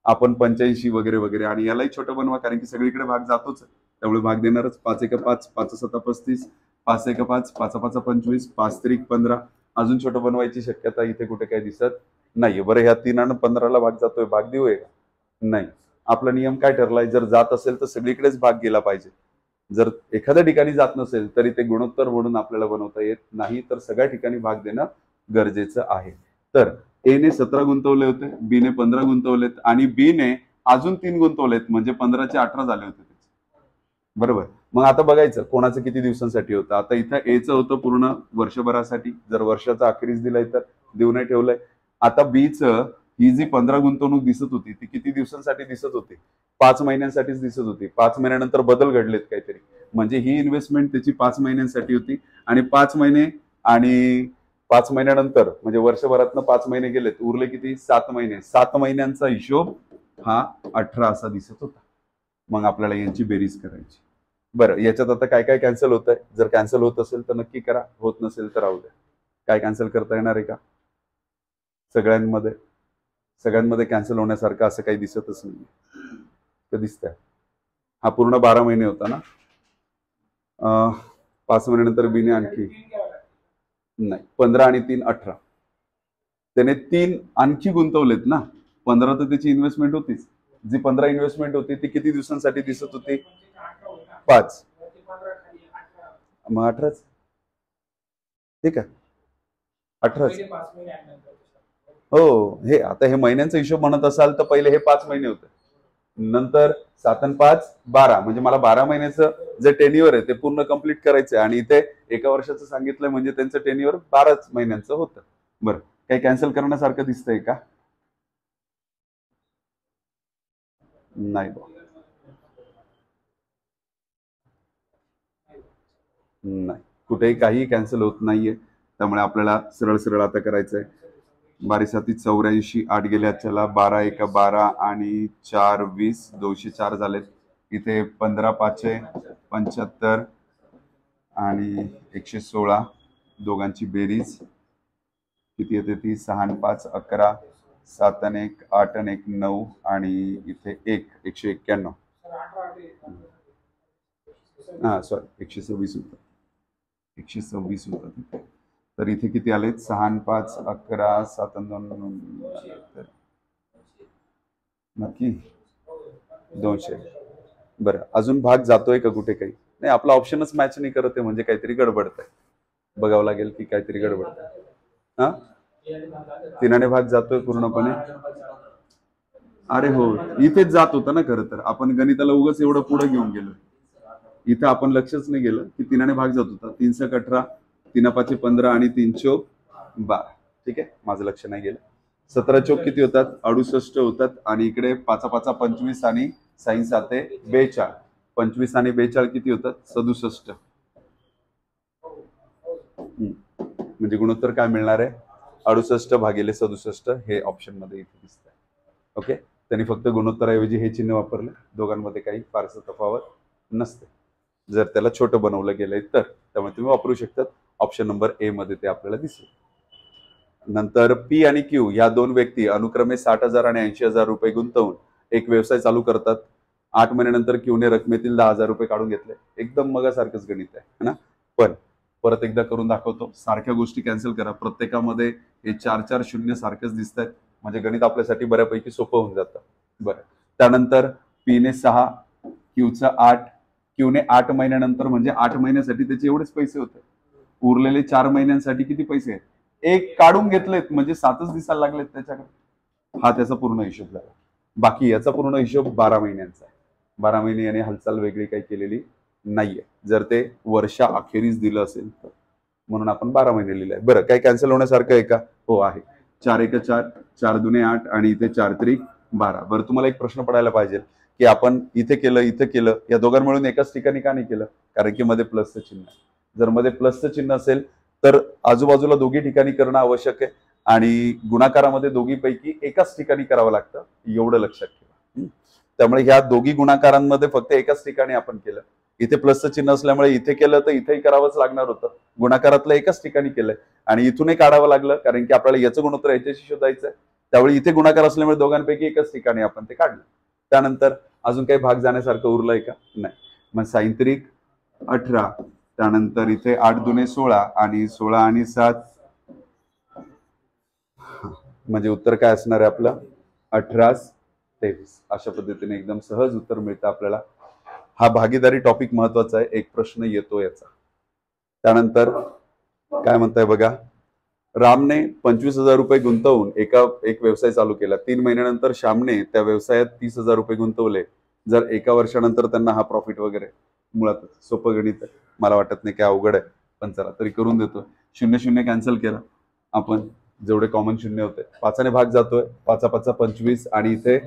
आपण 85 वगैरे वगैरे, आणि यालाही छोटं बनवा कारण की सगळीकडे भाग जातोच, त्यामुळे भाग देणारच. 5 1 5, 5 7 35, 5 1 5, 5 5 25, 5 त्रिक 15. अजून छोटं बनवायची शक्यता इथे कुठे काही दिसत नाहीये. बरं, ह्या 3 आणि 15ला भाग जातोय, भाग देऊया का? नाही. आपला नियम काय ठरलाय? जर जात असेल तर सगळीकडेच भाग गेला पाहिजे. जर एखाद्या ठिकाणी जात नसेल तरी ते गुणोत्तर म्हणून आपल्याला बनवता येत नाही, तर सगळ्या ठिकाणी भाग देणं गरजेचं आहे. तर ए ने 17 गुंतवले होते, बी ने 15 गुंतवलेत आणि बी ने अजून 3 गुंतवलेत, म्हणजे 15चे 18 झाले होते. बरोबर. मग आता बघायचं कोणाचं किती दिवसांसाठी होतं. आता इथं एचं होतं पूर्ण वर्षभरासाठी, जर वर्षाचा अखेरीस दिलाय तर देऊ नाही ठेवलंय. आता बीचं ही जी 15 गुंतवणूक दिसत होती ती किती दिवसांसाठी दिसत होती? 5 महिन्यांसाठीच दिसत होती. 5 महिन्यानंतर बदल घडलेत काहीतरी, म्हणजे ही इन्व्हेस्टमेंट त्याची 5 महिन्यांसाठी होती. आणि 5 महिने आणि 5 महिन्यानंतर म्हणजे वर्षभरातनं 5 महिने गेलेत, उरले किती? 7 महिने. 7 महिन्यांचा हिशोब हा 18 असा दिसत होता. मग आपल्याला यांची बेरीज करायची. बरं, याच्यात आता काय काय कॅन्सल होत आहे? जर कॅन्सल होत असेल तर नक्की करा, होत नसेल तर राहू द्या. काय कॅन्सल करता येणार आहे का? सगळ्यांमध्ये कॅन्सल होण्यासारखं असं काही दिसतच नाही. तर दिसतंय हा पूर्ण 12 महिने होता ना. 5 महिन्यानंतर बीने आणखी नाही, 15 आणि 3 18. त्याने 3 आणखी गुंतवलेत ना. 15 तर त्याची इन्व्हेस्टमेंट होतीच. जी 15 इन्व्हेस्टमेंट होती ती किती दिवसांसाठी दिसत होती? 5. मग 18च. ठीक आहे, 18च. हो, हे आता हे महिन्यांचा हिशोब म्हणत असाल तर पहिले हे 5 महिने होते, नंतर 7 आणि 5 12, म्हणजे मला 12 महिन्याचं जे टेन्युअर आहे ते पूर्ण कंप्लीट करायचंय. आणि इथे एका वर्षाचं सांगितलंय म्हणजे त्यांचं टेन्युअर 12 महिन्यांचं होतं. बरं, काही कॅन्सल करण्यासारखं दिसतंय का? नाही, नाही, कुठेही काही कॅन्सल होत नाहीये. त्यामुळे आपल्याला सरळ सरळ आता करायचंय. 12 84, 8 गेल्या, चला 12 1 12 आणि 4 20, 204 झालेत. इथे 15 5 75 आणि 116, दोघांची बेरीज किती येते? ती 6 आणि 5 11, 7 आणि 1 8 आणि 1 9 आणि इथे 1 191. हा सॉरी, 126 होतं, 126 होतं तिथे. तर इथे किती आलेत? 6 आणि 5 11, 7 आणि 2 नक्की 200. बरं, अजून भाग जातोय का कुठे? काही नाही, आपला ऑप्शनच मॅच नाही करत आहे, म्हणजे काहीतरी गडबडत आहे. बघावं लागेल की काहीतरी गडबडत आहे. हा, 3 भाग जातोय पूर्णपणे. अरे हो, इथेच जात होता ना. खरं तर आपण गणिताला उगाच एवढं पुढे घेऊन गेलो. इथं आपण लक्षच नाही गेलं की 3 भाग जात होता. 3 × 18, 3 5 15 आणि 3 चौक 12. ठीक आहे, माझं लक्ष नाही गेलं. 17 चौक किती होतात? 68 होतात. आणि इकडे 5 5 25 आणि 6 7 42. 25 आणि 42 किती होतात? 67. म्हणजे गुणोत्तर काय मिळणार आहे? 68 भागिले 67. हे ऑप्शन मध्ये इथे दिसतंय. ओके, त्यांनी फक्त गुणोत्तराऐवजी हे चिन्ह वापरलं. दोघांमध्ये काही फारसं तफावत नसते जर त्याला छोटं बनवलं गेलंय तर. त्यामुळे तुम्ही वापरू शकतात. ऑप्शन नंबर ए मध्ये ते आपल्याला दिसेल. नंतर पी आणि क्यू या दोन व्यक्ती अनुक्रमे 60,000 आणि 80,000 रुपये गुंतवून एक व्यवसाय चालू करतात. 8 महिन्यानंतर क्यूने रकमेतील 10,000 रुपये काढून घेतले. एकदम मगासारखंच गणित आहे ना. पण परत एकदा करून दाखवतो. सारख्या गोष्टी कॅन्सल करा. प्रत्येकामध्ये हे 4 4 शून्य सारखेच दिसत आहेत, म्हणजे गणित आपल्यासाठी बऱ्यापैकी सोपं होऊन जातं. बरं, त्यानंतर पी ने 6, क्यूचं 8. क्यूने 8 महिन्यानंतर म्हणजे 8 महिन्यासाठी त्याचे एवढेच पैसे होते. उरलेले 4 महिन्यांसाठी किती पैसे आहेत? एक काढून घेतलेत, म्हणजे 7च दिसायला लागलेत त्याच्याकडे. हा त्याचा पूर्ण हिशोब झाला. बाकी याचा पूर्ण हिशोब 12 महिन्यांचा आहे. 12 महिने याने हालचाल वेगळी काही केलेली नाहीये, जर ते वर्षा अखेरीस दिलं असेल तर. म्हणून आपण 12 महिने लिहिलंय. बरं, काही कॅन्सल होण्यासारखं आहे का? हो आहे. 4 एक 4, 4 दुने 8 आणि इथे 4 त्रिक 12. बरं, तुम्हाला एक प्रश्न पडायला पाहिजे की आपण इथे केलं इथे केलं, या दोघां मिळून एकाच ठिकाणी का नाही केलं? कारण की मध्ये प्लसचं चिन्ह आहे. जर मध्ये प्लसचं चिन्ह असेल तर आजूबाजूला दोघी ठिकाणी करणं आवश्यक आहे आणि गुणाकारामध्ये दोघीपैकी एकाच ठिकाणी करावं लागतं, एवढं लक्षात ठेवा. त्यामुळे ह्या दोघी गुणाकारांमध्ये फक्त एकाच ठिकाणी आपण केलं. इथे प्लसचं चिन्ह असल्यामुळे इथे केलं तर इथेही करावंच लागणार होतं. गुणाकारातलं एकाच ठिकाणी केलंय आणि इथूनही काढावं लागलं कारण की आपल्याला याचं गुणोत्तर याच्याशी शोधायचंय. त्यावेळी इथे गुणाकार असल्यामुळे दोघांपैकी एकच ठिकाणी आपण ते काढलं. त्यानंतर अजून काही भाग जाण्यासारखं उरलंय का? नाही. मग सायंत्रिक 18, त्यानंतर इथे 8 दुने 16 आणि 16 आणि 7 म्हणजे उत्तर काय असणार आहे आपलं? 18-23. अशा पद्धतीने एकदम सहज उत्तर मिळतं आपल्याला. हा भागीदारी टॉपिक महत्वाचा आहे, एक प्रश्न येतो याचा. त्यानंतर काय म्हणताय बघा, रामने 25,000 रुपये गुंतवून एक व्यवसाय चालू केला. 3 महिन्यानंतर श्यामने त्या व्यवसायात 30,000 रुपये गुंतवले. जर 1 वर्षानंतर त्यांना हा प्रॉफिट वगैरे, मुळात सोपं गणित आहे, मला वाटत नाही काय अवघड आहे, पण चला तरी करून देतो. 0 कॅन्सल केलं आपण, जेवढे कॉमन शून्य होते 5ने भाग जातोय, 5 5 25 आणि इथे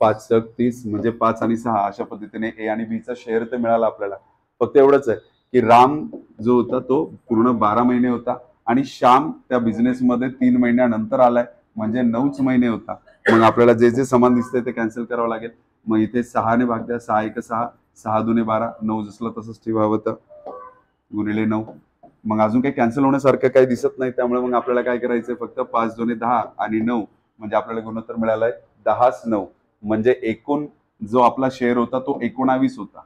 5 30 म्हणजे 5 आणि 6. अशा पद्धतीने ए आणि बी चा शेअर तर मिळाला आपल्याला. फक्त एवढंच आहे की राम जो होता तो पूर्ण 12 महिने होता आणि श्याम त्या बिझनेसमध्ये 3 महिन्यानंतर आलाय, म्हणजे 9च महिने होता. मग आपल्याला जे जे समान दिसतंय ते कॅन्सल करावं लागेल. मग इथे 6ने भाग द्या, 6 1 6, 6 दुने 12, 9 जसलं तसंच ठेवावं तर गुणिले 9. मग अजून काही कॅन्सल होण्यासारखं काही दिसत नाही, त्यामुळे मग आपल्याला काय करायचंय, फक्त 5 दुने 10 आणि 9 म्हणजे आपल्याला गुणोत्तर मिळालाय 10-9. म्हणजे एकूण जो आपला शेअर होता तो 19 होता.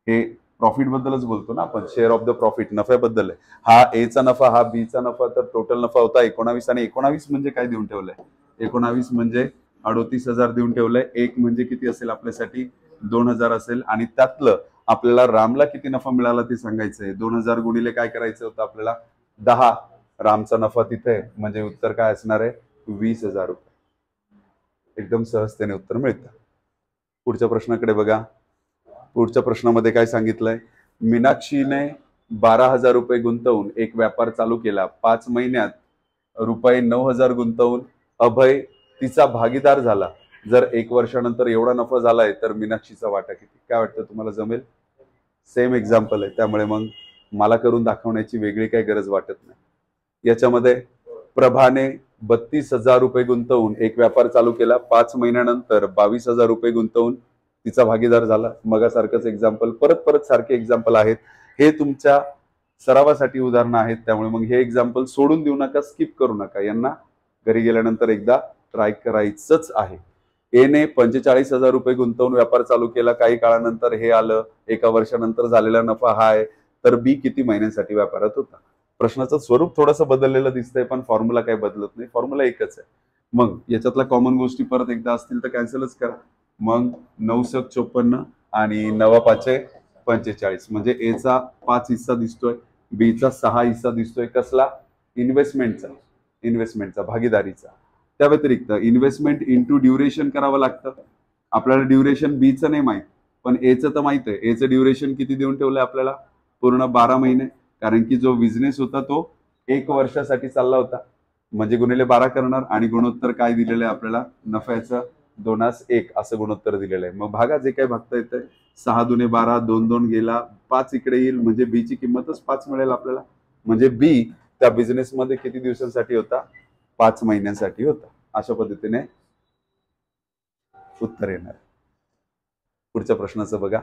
हे प्रॉफिट बद्दलच बोलतो ना आपण, शेअर ऑफ द प्रॉफिट, नफ्याबद्दल आहे. हा ए चा नफा, हा बी चा नफा, तर टोटल नफा होता 19. आणि 19 म्हणजे काय देऊन ठेवलंय? 19 म्हणजे 38,000 देऊन ठेवलंय. एक म्हणजे किती असेल आपल्यासाठी? 2,000 असेल. आणि त्यातलं आपल्याला रामला किती नफा मिळाला ते सांगायचंय. 2,000 गुणिले काय करायचं होतं आपल्याला? 10. रामचा नफा तिथे, म्हणजे उत्तर काय असणार आहे? 20,000 रुपये. एकदम सहजतेने उत्तर मिळतं. पुढच्या प्रश्नाकडे बघा. पुढच्या प्रश्नामध्ये काय सांगितलंय? मीनाक्षीने 12,000 रुपये गुंतवून एक व्यापार चालू केला. 5 महिन्यात रुपये 9,000 गुंतवून अभय तिचा भागीदार झाला. जर 1 वर्षानंतर एवढा नफा झालाय तर मीनाक्षीचा वाटा किती? काय वाटतं तुम्हाला, जमेल? सेम एक्झाम्पल आहे, त्यामुळे मग मला करून दाखवण्याची वेगळी काही गरज वाटत नाही. याच्यामध्ये प्रभाने 32,000 रुपये गुंतवून एक व्यापार चालू केला. 5 महिन्यानंतर 22,000 रुपये गुंतवून तिचा भागीदार झाला. मगासारखंच एक्झाम्पल, परत परत सारखे एक्झाम्पल आहेत. हे तुमच्या सरावासाठी उदाहरणं आहेत, त्यामुळे मग हे एक्झाम्पल सोडून देऊ नका, स्किप करू नका. यांना घरी गेल्यानंतर एकदा ट्राय करायचंच आहे. एने 45,000 रुपये गुंतवून व्यापार चालू केला. काही काळानंतर हे आलं. 1 वर्षानंतर झालेला नफा हा आहे. तर बी किती महिन्यांसाठी व्यापारात होता? प्रश्नाचं स्वरूप थोडंसं बदललेलं दिसतंय, पण फॉर्म्युला काही बदलत नाही, फॉर्म्युला एकच आहे. मग याच्यातल्या कॉमन गोष्टी परत एकदा असतील तर कॅन्सलच करा. मग 9 × 54 आणि 9 × 5 = 45. म्हणजे ए चा 5 हिस्सा दिसतोय, बी चा 6 हिस्सा दिसतोय. कसला? इन्व्हेस्टमेंटचा, भागीदारीचा. त्या व्यतिरिक्त इन्व्हेस्टमेंट इंटू ड्युरेशन करावं लागतं. आपल्याला ड्युरेशन बी चं नाही माहित, पण ए चं तर माहित आहे. ए चं ड्युरेशन किती देऊन ठेवलंय आपल्याला? पूर्ण 12 महिने. कारण की जो बिझनेस होता तो 1 वर्षासाठी चालला होता, म्हणजे गुणिले 12 करणार. आणि गुणोत्तर काय दिलेलं आहे आपल्याला? नफ्याचं 2:1 असं गुणोत्तर दिलेलं आहे. मग भागा जे काही भागता येतंय. 6 दुने 12, 2 2 गेला, 5 इकडे येईल, म्हणजे बी ची किंमतच 5 मिळेल आपल्याला. म्हणजे बी त्या बिझनेसमध्ये किती दिवसांसाठी होता? 5 महिन्यांसाठी होता. अशा पद्धतीने उत्तर येणार. पुढच्या प्रश्नाचं बघा.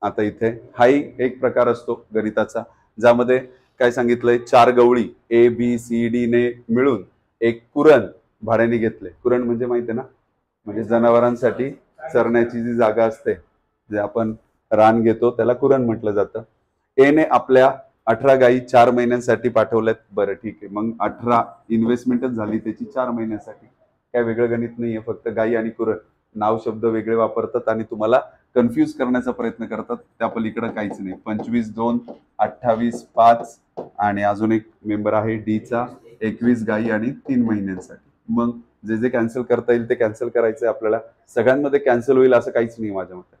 आता इथे हाही एक प्रकार असतो गणिताचा, ज्यामध्ये काय सांगितलंय? 4 गवळी ए बी सी डी ने मिळून एक कुरण भाड्याने घेतले. कुरण म्हणजे माहिती आहे ना, म्हणजे जनावरांसाठी चरण्याची जी जागा असते, जे आपण रान घेतो, त्याला कुरण म्हटलं जातं. ए ने आपल्या 18 गायी 4 महिन्यांसाठी पाठवल्यात. बरं ठीक आहे, मग 18 इन्व्हेस्टमेंटच झाली त्याची 4 महिन्यांसाठी. काय वेगळं गणित नाहीये, फक्त गायी आणि कुरण नाव शब्द वेगळे वापरतात आणि तुम्हाला कन्फ्यूज करण्याचा प्रयत्न करतात. त्या पलीकडे काहीच नाही. 25 2 28 5 आणि अजून एक मेंबर आहे डी चा 21 गायी आणि 3 महिन्यांसाठी. मग जे जे कॅन्सल करता येईल ते कॅन्सल करायचंय आपल्याला. सगळ्यांमध्ये कॅन्सल होईल असं काहीच नाही माझ्या मते,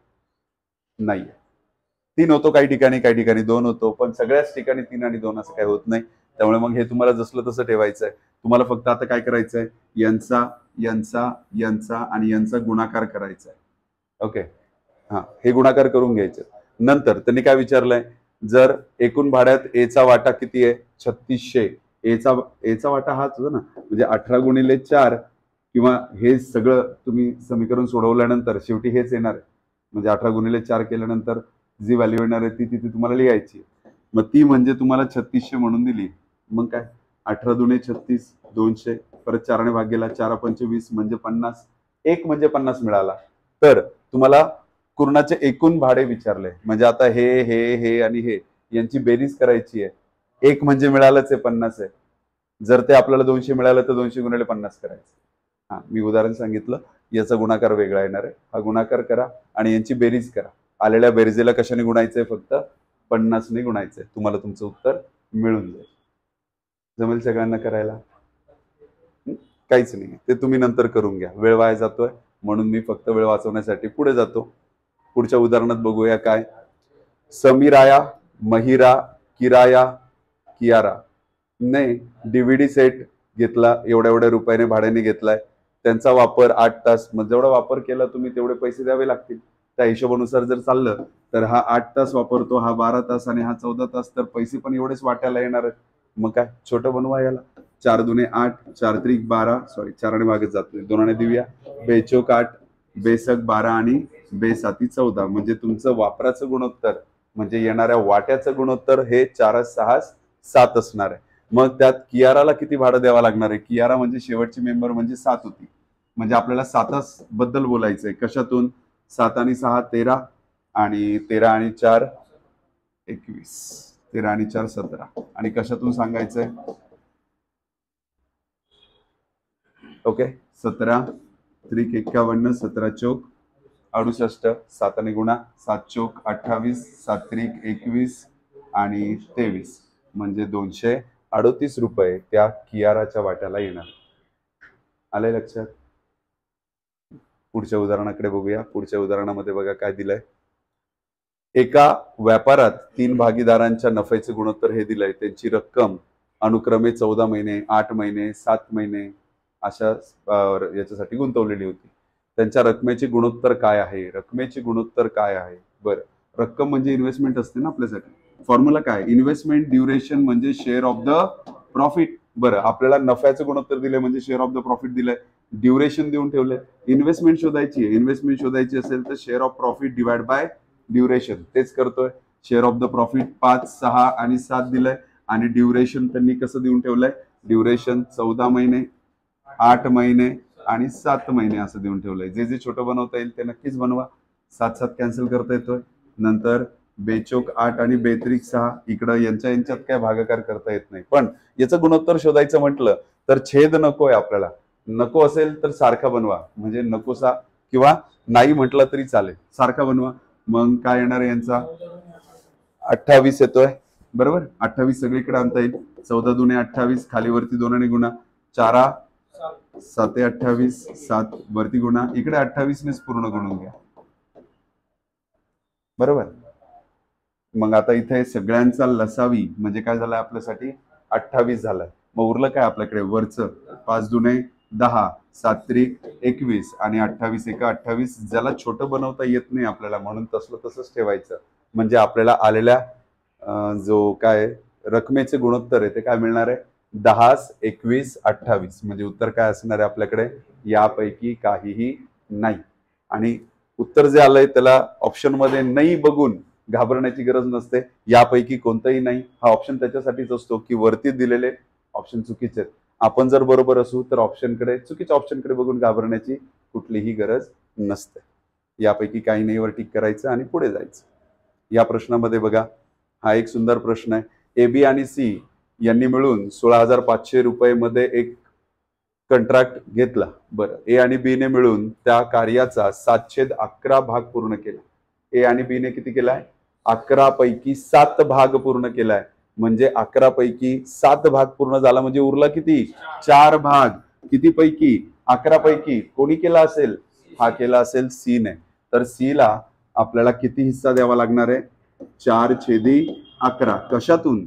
नाहीये. 3 होतो काही ठिकाणी 2 होतो, पण सगळ्याच ठिकाणी 3 आणि 2 असं काही होत नाही. त्यामुळे मग हे तुम्हाला जसलं तसं ठेवायचंय. तुम्हाला फक्त आता काय करायचंय, यांचा यांचा यांचा आणि यांचा गुणाकार करायचा आहे. ओके, हा, हे गुणाकार करून घ्यायचे. नंतर त्यांनी काय विचारलंय, जर एकूण भाड्यात एचा वाटा किती आहे, 3600. एचा वाटा हाच होता ना, म्हणजे 18 गुणिले 4, किंवा हे सगळं तुम्ही समीकरण सोडवल्यानंतर शेवटी हेच येणार आहे. म्हणजे 18 गुणिले 4 केल्यानंतर जी व्हॅल्यू येणार आहे ती तिथे तुम्हाला लिहायची. मग ती म्हणजे तुम्हाला 3600 म्हणून दिली. मग काय, 18 दुणे 36, 200, परत 4 ने भाग गेला, 4 पंचे 20 म्हणजे 50, 1 म्हणजे 50 मिळाला. तर तुम्हाला कुरणाचे एकूण भाडे विचारले, म्हणजे आता हे हे हे आणि हे यांची बेरीज करायची आहे. 1 म्हणजे मिळालंच आहे 50 आहे. जर ते आपल्याला 200 मिळालं तर 200 गुणिले 50 करायचं. हा, मी उदाहरण सांगितलं, याचा गुणाकार वेगळा येणार आहे. हा गुणाकार करा आणि यांची बेरीज करा. आलेल्या बेरजेला कशाने गुणायचंय, फक्त 50 ने गुणायचंय. तुम्हाला तुमचं उत्तर मिळून जाईल. जमेल सगळ्यांना करायला? काहीच नाही, ते तुम्ही नंतर करून घ्या. वेळ वाया जातोय म्हणून मी फक्त वेळ वाचवण्यासाठी पुढे जातो. पुढच्या उदाहरणात बघूया काय. समीराया, महिरा, किराया, कियारा ने डीव्हीडी सेट घेतला, एवढ्या रुपयाने भाड्याने घेतलाय. त्यांचा वापर 8 तास. मग जेवढा वापर केला तुम्ही तेवढे पैसे द्यावे लागतील. त्या हिशोबानुसार जर चाललं तर हा 8 तास वापरतो, हा 12 तास आणि हा 14 तास, तर पैसे पण एवढेच वाट्याला येणार आहेत. मग काय, छोटं बनवा याला. 4 दुने 8, 4 त्रिक 12, सॉरी 4 ने भागत जातोय, 2 ने देऊया, बेचोक 8, बेसक 12 आणि बेसाती 14. म्हणजे तुमचं वापराचं गुणोत्तर म्हणजे येणाऱ्या वाट्याचं गुणोत्तर हे 4, 6, 7 असणार आहे. मग त्यात कियाराला किती भाडं द्यावं लागणार आहे. कियारा म्हणजे शेवटची मेंबर म्हणजे 7 होती. म्हणजे आपल्याला 7 बद्दल बोलायचंय. कशातून, 7 आणि 6 13, आणि 13 आणि 4 21, 13 आणि 4 17. आणि कशातून सांगायचंय, ओके, 17 त्रिक 51, 17 चोक 68, 7 ने गुणा, 7 चोक 28, 7 त्रिक 21 आणि 23, म्हणजे 238 रुपये त्या कियाराच्या वाट्याला येणार. आलंय लक्षात? पुढच्या उदाहरणाकडे बघूया. पुढच्या उदाहरणामध्ये बघा काय दिलंय. एका व्यापारात 3 भागीदारांच्या नफ्याचे गुणोत्तर हे दिलंय. त्यांची रक्कम अनुक्रमे 14 महिने, 8 महिने, 7 महिने अशा याच्यासाठी गुंतवलेली होती. त्यांच्या रकमेचे गुणोत्तर काय आहे. रकमेचे गुणोत्तर काय आहे. बरं, रक्कम म्हणजे इन्व्हेस्टमेंट असते ना आपल्यासाठी. फॉर्म्युला काय, इन्व्हेस्टमेंट ड्युरेशन म्हणजे शेअर ऑफ द प्रॉफिट. बरं, आपल्याला नफ्याचं गुणोत्तर दिलंय म्हणजे शेअर ऑफ द प्रॉफिट दिलंय. ड्युरेशन देऊन ठेवलंय. इन्व्हेस्टमेंट शोधायची आहे. इन्व्हेस्टमेंट शोधायची असेल तर share of profit divide by duration. तेच करतोय. शेअर ऑफ द प्रॉफिट 5, 6 आणि 7 दिलंय. आणि ड्युरेशन त्यांनी कसं देऊन ठेवलंय, ड्युरेशन 14 महिने, 8 महिने आणि 7 महिने असं देऊन ठेवलंय. जे जे छोटं बनवता येईल ते नक्कीच बनवा. 7 7 कॅन्सल करता येतोय. नंतर बेचोक 8 आणि बेत्रिक 6, इकडं यांच्यात काय भागाकार करता येत नाही. पण याचं गुणोत्तर शोधायचं म्हटलं तर छेद नकोय आपल्याला. नको असेल तर सारखा बनवा, म्हणजे नकोसा किंवा नाही म्हटलं तरी चालेल, सारखा बनवा. मग काय येणार आहे यांचा, 28 येतोय. बरोबर, 28 सगळीकडे आणता येईल. 14 दुने 28, खाली वरती 2 ने गुणा, 4 7 28, 7 वरती गुणा, इकडे 28 नेच पूर्ण गुणून घ्या. बरोबर. मग आता इथे सगळ्यांचा लसावी म्हणजे काय झालाय आपल्यासाठी, 28 झालाय. मग उरलं काय आपल्याकडे वरचं, 5 दुने 10, 7 त्रिक 21 आणि 28 एका 28. ज्याला छोटं बनवता येत नाही आपल्याला म्हणून तसंच ठेवायचं. म्हणजे आपल्याला आलेल्या जो काय रकमेचे गुणोत्तर आहे ते काय मिळणार आहे, 10, 21, 28. म्हणजे उत्तर काय असणार आहे आपल्याकडे, यापैकी काहीही नाही. आणि उत्तर जे आलंय त्याला ऑप्शन मध्ये नाही बघून घाबरण्याची गरज नसते. यापैकी कोणतंही नाही हा ऑप्शन त्याच्यासाठीच असतो की वरती दिलेले ऑप्शन चुकीचे आहेत. आपण जर बरोबर असू तर ऑप्शनकडे, चुकीच्या ऑप्शनकडे बघून घाबरण्याची कुठलीही गरज नसते. यापैकी काही नाही वर टिक करायचं आणि पुढे जायचं. या प्रश्नामध्ये बघा, हा एक सुंदर प्रश्न आहे. ए बी आणि सी यांनी मिळून 16,500 रुपये मध्ये एक कंट्रॅक्ट घेतला. बरं, ए आणि बी ने मिळून त्या कार्याचा 7/11 भाग पूर्ण केला. ए आणि बी ने किती केलाय, 11 पैकी 7 भाग पूर्ण केलाय. म्हणजे 11 पैकी 7 भाग पूर्ण झाला म्हणजे उरला किती, 4 भाग. किती पैकी? 11 पैकी कोणी केला असेल? हा केला असेल सी ने. तर सी ला आपल्याला किती हिस्सा द्यावा लागणार आहे? 4/11. कशातून?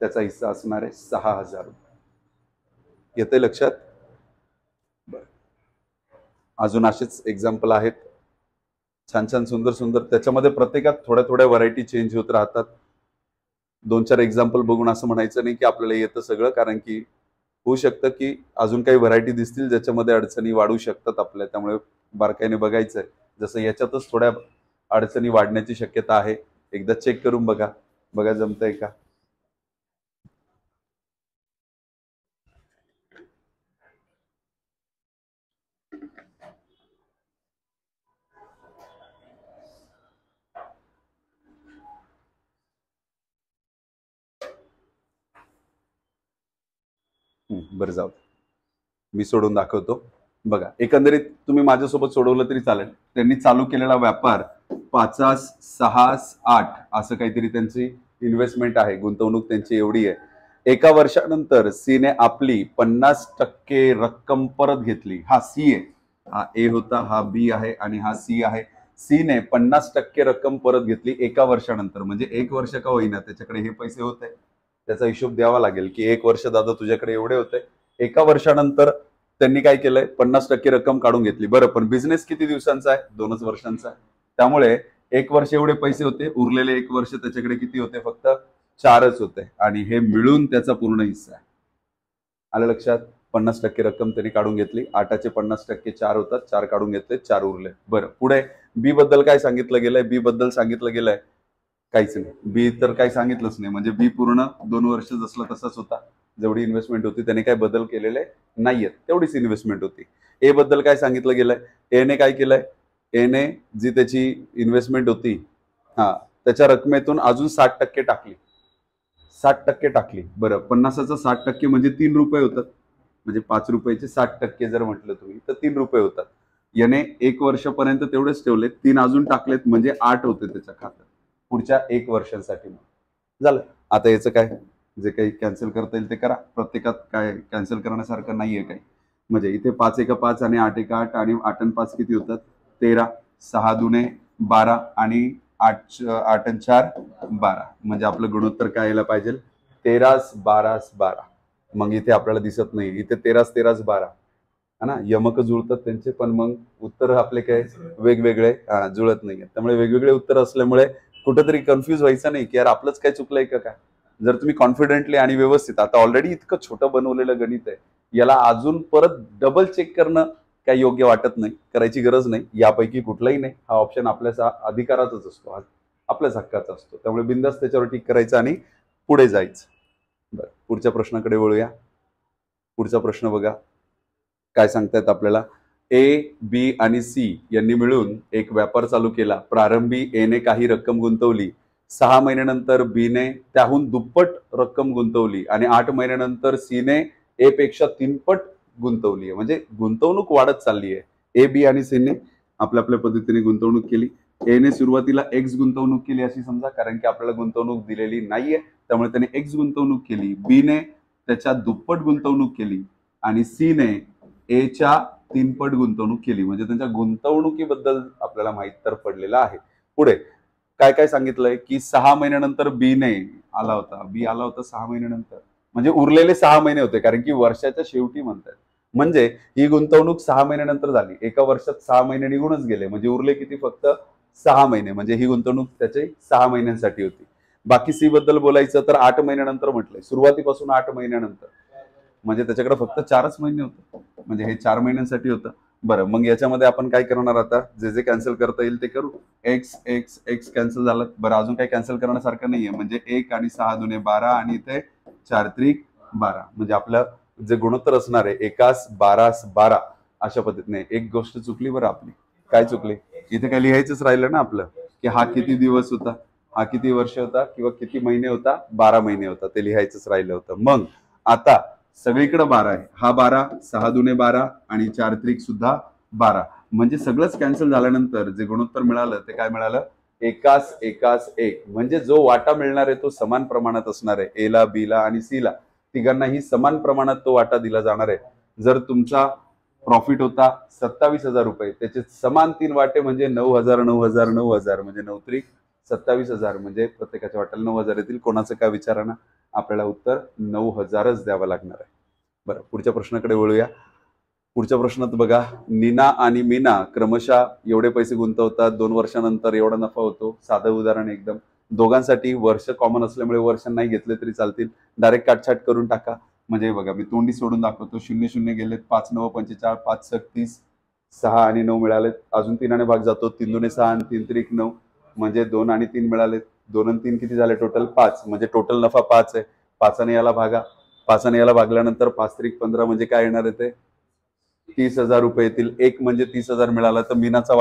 त्याचा हिस्सा असणार आहे 6,000 रुपये. येते लक्षात? अजून असेच एक्झाम्पल आहेत, छान छान सुंदर सुंदर. त्याच्यामध्ये प्रत्येकात थोड्या थोड्या व्हरायटी चेंज होत राहतात. 2-4 एक्झाम्पल बघून असं म्हणायचं नाही की आपल्याला येतं सगळं, कारण की होऊ शकतं की अजून काही व्हरायटी दिसतील ज्याच्यामध्ये अडचणी वाढू शकतात आपल्या. त्यामुळे बारकाईने बघायचंय. जसं याच्यातच थोड्या अडचणी वाढण्याची शक्यता आहे. एकदा चेक करून बघा, बघा जमतंय का. बरं, जाऊ मी सोडून दाखवतो. बघा, एकंदरीत तुम्ही माझ्यासोबत सोडवलं तरी चालेल. त्यांनी चालू केलेला व्यापार 5, 6, 8 असं काहीतरी त्यांची इन्व्हेस्टमेंट आहे, गुंतवणूक त्यांची एवढी आहे. एका वर्षानंतर सी ने आपली 50% रक्कम परत घेतली. हा सी आहे, हा ए होता, हा बी आहे आणि हा सी आहे. सी ने 50% रक्कम परत घेतली एका वर्षानंतर. म्हणजे 1 वर्ष का होईना त्याच्याकडे हे पैसे होते, त्याचा हिशोब द्यावा लागेल की 1 वर्ष दादा तुझ्याकडे एवढे होते. एका वर्षानंतर त्यांनी काय केलंय? 50% रक्कम काढून घेतली. बरं, पण बिझनेस किती दिवसांचा आहे? 2च वर्षांचा आहे. त्यामुळे 1 वर्ष एवढे पैसे होते, उरलेले 1 वर्ष त्याच्याकडे किती होते? फक्त 4च होते. आणि हे मिळून त्याचा पूर्ण हिस्सा आहे. आलं लक्षात? 50% रक्कम त्यांनी काढून घेतली. 8चे 50% 4 होतात, 4 काढून घेतले, 4 उरले. बरं, पुढे बी बद्दल काय सांगितलं गेलंय? बी बद्दल सांगितलं गेलंय काहीच नाही. बी तर काही सांगितलंच नाही. म्हणजे बी पूर्ण 2 वर्ष जसला तसाच होता. जेवढी इन्व्हेस्टमेंट होती त्याने काही बदल केलेले नाहीयेत, तेवढीच इन्व्हेस्टमेंट होती. ए बद्दल काय सांगितलं गेलंय? एने काय केलंय? एने जी त्याची इन्व्हेस्टमेंट होती, हा, त्याच्या रकमेतून अजून 60% टाकली. 60% टाकली. बरं, 50चा 60% म्हणजे 3 रुपये होतात. म्हणजे 5 रुपयाचे 60% जर म्हटलं तुम्ही तर 3 रुपये होतात. याने 1 वर्षापर्यंत तेवढेच ठेवले, 3 अजून टाकलेत म्हणजे 8 होते त्याच्या खात्यात पुढच्या 1 वर्षासाठी. झालं. आता याचं काय, जे काही कॅन्सल करता येईल ते करा. प्रत्येकात काय कॅन्सल करण्यासारखं नाहीये काही. म्हणजे इथे 5 1 5 आणि 8 1 8 आणि 8 आणि 5 किती होतात? 13. 6 दुने 12 आणि 8 8 आणि 4 12. म्हणजे आपलं गुणोत्तर काय यायला पाहिजे? 13 12 12. मग इथे आपल्याला दिसत नाही, इथे 13 13 12 है ना. यमक जुळतात त्यांचे, पण मग उत्तर आपले काय वेगवेगळे जुळत नाहीये. त्यामुळे वेगवेगळे उत्तर असल्यामुळे कुठेतरी कन्फ्युज व्हायचं नाही की यार आपलंच काय चुकलंय का काय. जर तुम्ही कॉन्फिडेंटली आणि व्यवस्थित, आता ऑलरेडी इतकं छोटं बनवलेलं गणित आहे, याला अजून परत डबल चेक करणं काही योग्य वाटत नाही, करायची गरज नाही. यापैकी कुठलाही नाही, हा ऑप्शन आपल्या अधिकारातच असतो, आपल्याच हक्काचा असतो. त्यामुळे बिंदास त्याच्यावर टिक करायचं आणि पुढे जायचं. बरं, पुढच्या प्रश्नाकडे वळूया. पुढचा प्रश्न बघा काय सांगतायत आपल्याला. ए, बी आणि सी यांनी मिळून एक व्यापार चालू केला. प्रारंभी ए ने काही रक्कम गुंतवली, 6 महिन्यानंतर बी ने त्याहून दुप्पट रक्कम गुंतवली आणि 8 महिन्यानंतर सी ने ए पेक्षा 3 पट गुंतवली. म्हणजे गुंतवणूक वाढत चालली आहे. ए, बी आणि सी ने आपल्या आपल्या पद्धतीने गुंतवणूक केली. ए ने सुरुवातीला एक्स गुंतवणूक केली अशी समजा, कारण की आपल्याला गुंतवणूक दिलेली नाहीये, त्यामुळे त्याने एक्स गुंतवणूक केली. बी ने त्याच्या दुप्पट गुंतवणूक केली आणि सी ने एच्या 3 पट गुंतवणूक केली. म्हणजे त्यांच्या गुंतवणुकीबद्दल आपल्याला माहित तर पडलेलं आहे. पुढे काय काय सांगितलंय की 6 महिन्यानंतर बी ने आला होता, बी आला होता 6 महिन्यानंतर, म्हणजे उरलेले 6 महिने होते, कारण की वर्षाच्या शेवटी म्हणतात. म्हणजे ही गुंतवणूक 6 महिन्यानंतर झाली. एका वर्षात 6 महिने निघूनच गेले, म्हणजे उरले किती? फक्त 6 महिने. म्हणजे ही गुंतवणूक त्याची 6 महिन्यांसाठी होती. बाकी सी बद्दल बोलायचं तर 8 महिन्यानंतर म्हटलंय, सुरुवातीपासून 8 महिन्यानंतर, म्हणजे त्याच्याकडे फक्त 4च महिने होते. म्हणजे हे 4 महिन्यांसाठी होतं. बरं, मग याच्यामध्ये आपण काय करणार आता? जे जे कॅन्सल करता येईल ते करू. एक्स एक्स एक्स कॅन्सल झालं. बरं, अजून काही कॅन्सल करण्यासारखं नाहीये. म्हणजे 1 आणि 6 दुने 12 आणि इथे 4 त्रिक 12. म्हणजे आपलं जे गुणोत्तर असणार आहे 1 12 12 अशा पद्धतीने. एक गोष्ट चुकली बरं आपली. काय चुकली? इथे काय लिहायचंच राहिलं ना आपलं की हा किती दिवस होता, हा किती वर्ष होता किंवा किती महिने होता? 12 महिने होता. ते लिहायचंच राहिलं होतं. मग आता सगळीकडे 12 आहे. हा 12, 6 दुने 12 आणि 4 त्रिक सुद्धा 12. म्हणजे सगळंच कॅन्सल झाल्यानंतर जे गुणोत्तर मिळालं ते काय मिळालं? एकास एकास एक, म्हणजे जो वाटा मिळणार आहे तो समान प्रमाणात असणार आहे. ए ला, बी ला आणि सी ला तिघांनाही समान प्रमाणात तो वाटा दिला जाणार आहे. जर तुमचा प्रॉफिट होता 27,000 रुपये, त्याचे समान 3 वाटे म्हणजे 9,000 9,000 9,000 म्हणजे 9 त्रिक 27,000, म्हणजे प्रत्येकाच्या वाट्याला 9,000 येतील. कोणाचं काय विचाराना आपल्याला उत्तर 9,000च द्यावं लागणार आहे. बरं, पुढच्या प्रश्नाकडे वळूया. पुढच्या प्रश्नात बघा, नीना आणि मीना क्रमशः एवढे पैसे गुंतवतात, 2 वर्षानंतर एवढा नफा होतो. साधं उदाहरण एकदम. दोघांसाठी वर्ष कॉमन असल्यामुळे वर्ष नाही घेतले तरी चालतील, डायरेक्ट काटछाट करून टाका. म्हणजे बघा, मी तोंडी सोडून दाखवतो. 0 गेलेत, 5 9 45, 5 6 30, 6 आणि 9 मिळालेत. अजून 3 भाग जातो, 3 2 6 आणि 3 त्रिक 9, म्हणजे 2 आणि 3 मिळालेत. 2 आणि 3 किती झाले? टोटल 5, म्हणजे टोटल नफा 5 आहे. 5 याला भागा, 5 याला भागल्यानंतर 5 त्रिक 15, म्हणजे काय येणार आहे ते 30,000 रुपये येतील. एक म्हणजे 30,000 मिळाला. तर मीनाचा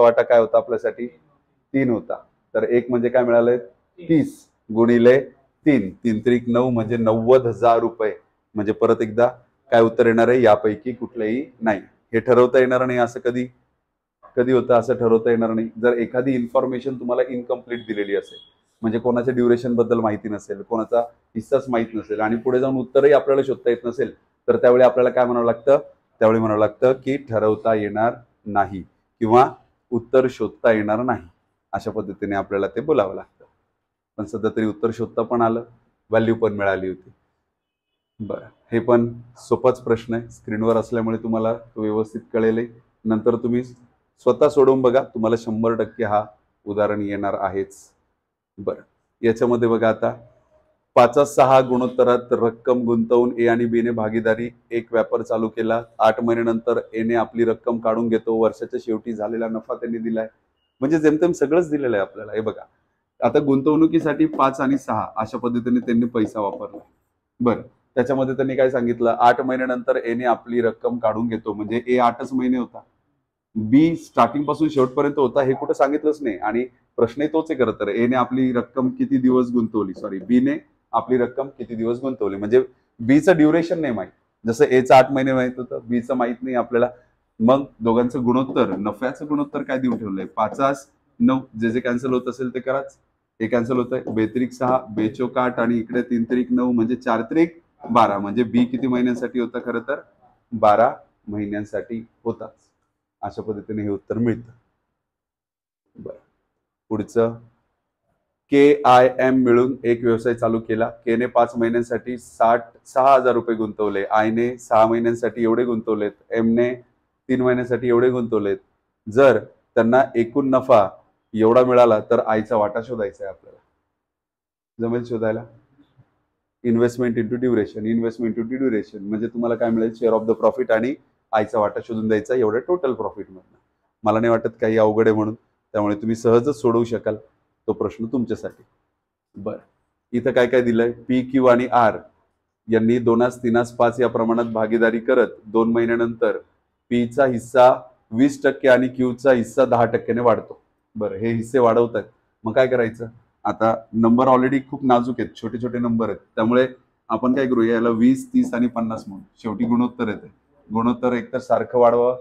वाटा काय होता आपल्यासाठी? 3 होता. तर एक म्हणजे काय मिळाले? 30 गुणिले 3, 3 त्रिक 9, म्हणजे 90,000 रुपये. म्हणजे परत एकदा काय उत्तर येणार आहे? यापैकी कुठलेही नाही. हे ठरवता येणार नाही. असं कधी कधी होतं, असं ठरवता येणार नाही. जर एखादी इन्फॉर्मेशन तुम्हाला इनकम्प्लीट दिलेली असेल, म्हणजे कोणाच्या ड्युरेशन बद्दल माहिती नसेल, कोणाचा हिस्साच माहित नसेल आणि पुढे जाऊन उत्तरही आपल्याला शोधता येत नसेल, तर त्यावेळी आपल्याला काय म्हणावं लागतं? त्यावेळी म्हणावं लागतं की ठरवता येणार नाही किंवा उत्तर शोधता येणार नाही. अशा पद्धतीने आपल्याला ते बोलावं लागतं. पण सध्या तरी उत्तर शोधता पण आलं, व्हॅल्यू पण मिळाली होती. बरं, हे पण सोपाच प्रश्न आहे. स्क्रीनवर असल्यामुळे तुम्हाला तो व्यवस्थित कळेल. नंतर तुम्ही स्वतः सोडवून बघा, तुम्हाला 100% हा उदाहरण येणार आहेच. बरं, याच्यामध्ये बघा, आता 5-6 गुणोत्तरात रक्कम गुंतवून ए आणि बी ने भागीदारी एक व्यापार चालू केला. 8 महिन्यानंतर ए ने आपली रक्कम काढून घेतो. वर्षाच्या शेवटी झालेला नफा त्यांनी दिलाय. म्हणजे जेमतेम सगळंच दिलेलं आहे आपल्याला. हे बघा, आता गुंतवणुकीसाठी 5 आणि 6 अशा पद्धतीने त्यांनी पैसा वापरला. बरं, त्याच्यामध्ये त्यांनी काय सांगितलं? 8 महिन्यानंतर ए ने आपली रक्कम काढून घेतो, म्हणजे ए 8च महिने होता. बी स्टार्टिंग पासून शेवटपर्यंत होता, हे कुठं सांगितलंच नाही. आणि प्रश्नही तोच आहे खरं तर. ए ने आपली रक्कम किती दिवस गुंतवली, सॉरी, बी ने आपली रक्कम किती दिवस गुंतवली, म्हणजे बीचं ड्युरेशन नाही माहित. जसं एचं 8 महिने माहित होतं, बीचं माहित नाही आपल्याला. मग दोघांचं गुणोत्तर, नफ्याचं गुणोत्तर काय देऊन ठेवलंय? 5 9, जे जे कॅन्सल होत असेल ते कराच. हे कॅन्सल होत आहे. 2 त्रिक 6, 2 चौक 8 आणि इकडे 3 त्रिक 9, म्हणजे 4 त्रिक 12, म्हणजे बी किती महिन्यांसाठी होता? खरं तर 12 महिन्यांसाठी होता. अशा पद्धतीने हे उत्तर मिळतं. बरं, पुढचं, KIM मिळून एक व्यवसाय चालू केला. के ने 5 महिन्यांसाठी 6,000 रुपये गुंतवले. आय ने 6 महिन्यांसाठी एवढे गुंतवलेत. एम ने 3 महिन्यांसाठी एवढे गुंतवलेत. जर त्यांना एकूण नफा एवढा मिळाला तर आयचा वाटा शोधायचा आहे आपल्याला. जमेल शोधायला? इन्व्हेस्टमेंट इंटू ड्युरेशन, म्हणजे तुम्हाला काय मिळेल? शेअर ऑफ द प्रॉफिट आणि आयचा वाटा शोधून द्यायचा एवढ्या टोटल प्रॉफिट मधनं. मला नाही वाटत काही अवघड आहे म्हणून, त्यामुळे तुम्ही सहजच सोडवू शकाल. तो प्रश्न तुमच्यासाठी. बरं, इथं काय काय दिलंय? पी, क्यू आणि आर यांनी 2-3-5 या प्रमाणात भागीदारी करत 2 महिन्यानंतर पीचा हिस्सा 20% आणि क्यूचा हिस्सा 10% वाढतो. बरं, हे हिस्से वाढवतात. मग काय करायचं? आता नंबर ऑलरेडी खूप नाजूक आहेत, छोटे छोटे नंबर आहेत, त्यामुळे आपण काय करूया, याला 20, 30 आणि 50 म्हणून. शेवटी गुणोत्तर येते. गुणोत्तर एकतर सारखं वाढवावं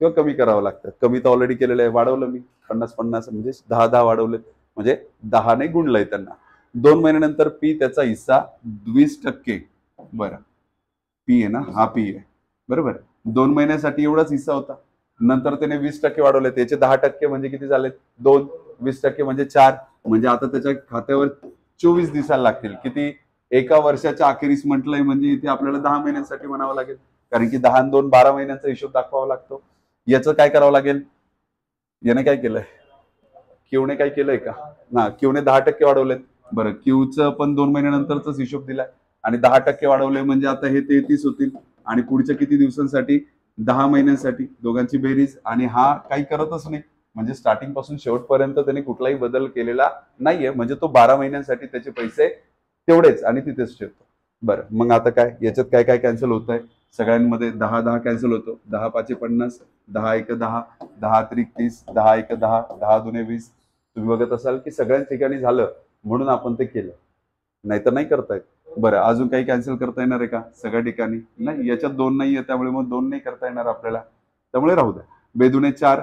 किंवा कमी करावं लागतं. कमी तर ऑलरेडी केलेलं आहे, वाढवलं मी 50-50, म्हणजे 10-10 वाढवलेत, म्हणजे 10 ने गुणलंय त्यांना. 2 महिन्यानंतर पी त्याचा हिस्सा 20%. बरं, पी आहे ना, हा पी आहे, बरोबर. 2 महिन्यासाठी एवढाच हिस्सा होता. नंतर त्याने 20% वाढवले. त्याचे 10% म्हणजे किती झाले? 2. 20% म्हणजे 4. म्हणजे आता त्याच्या खात्यावर 24 दिसायला लागतील. किती? एका वर्षाच्या अखेरीस म्हटलंय, म्हणजे इथे आपल्याला 10 महिन्यांसाठी म्हणावं लागेल, कारण की 10 आणि 2 12 महिन्यांचा हिशोब दाखवावा लागतो. याचं काय करावं लागेल? याने काय केलंय? क्यूने काय केलंय का? ना, क्यूने 10% वाढवलेत. बरं, क्यूचं पण 2 महिन्यानंतरच हिशोब दिलाय आणि 10% वाढवले, म्हणजे आता हे 33 होतील. आणि पुढच्या किती दिवसांसाठी? 10 महिन्यांसाठी. दोघांची बेरीज. आणि हा काही करतच नाही, म्हणजे स्टार्टिंग पासून शेवटपर्यंत त्यांनी कुठलाही बदल केलेला नाहीये, म्हणजे तो 12 महिन्यांसाठी त्याचे पैसे तेवढेच आणि तिथेच ठेवतो. बरं, मग आता काय याच्यात काय काय कॅन्सल होत आहे? सगळ्यांमध्ये 10-10 कॅन्सल होतो. 10-5 50, 10-1 10, 10-3 30, 10-1 10, 10-2 20. तुम्ही बघत असाल की सगळ्याच ठिकाणी झालं म्हणून आपण ते केलं, नाहीतर नाही करता येत. बरं, अजून काही कॅन्सल करता येणार आहे का? सगळ्या ठिकाणी नाही. याच्यात 2 नाही आहे, त्यामुळे मग 2 नाही करता येणार आपल्याला, त्यामुळे राहू द्या. 2 4,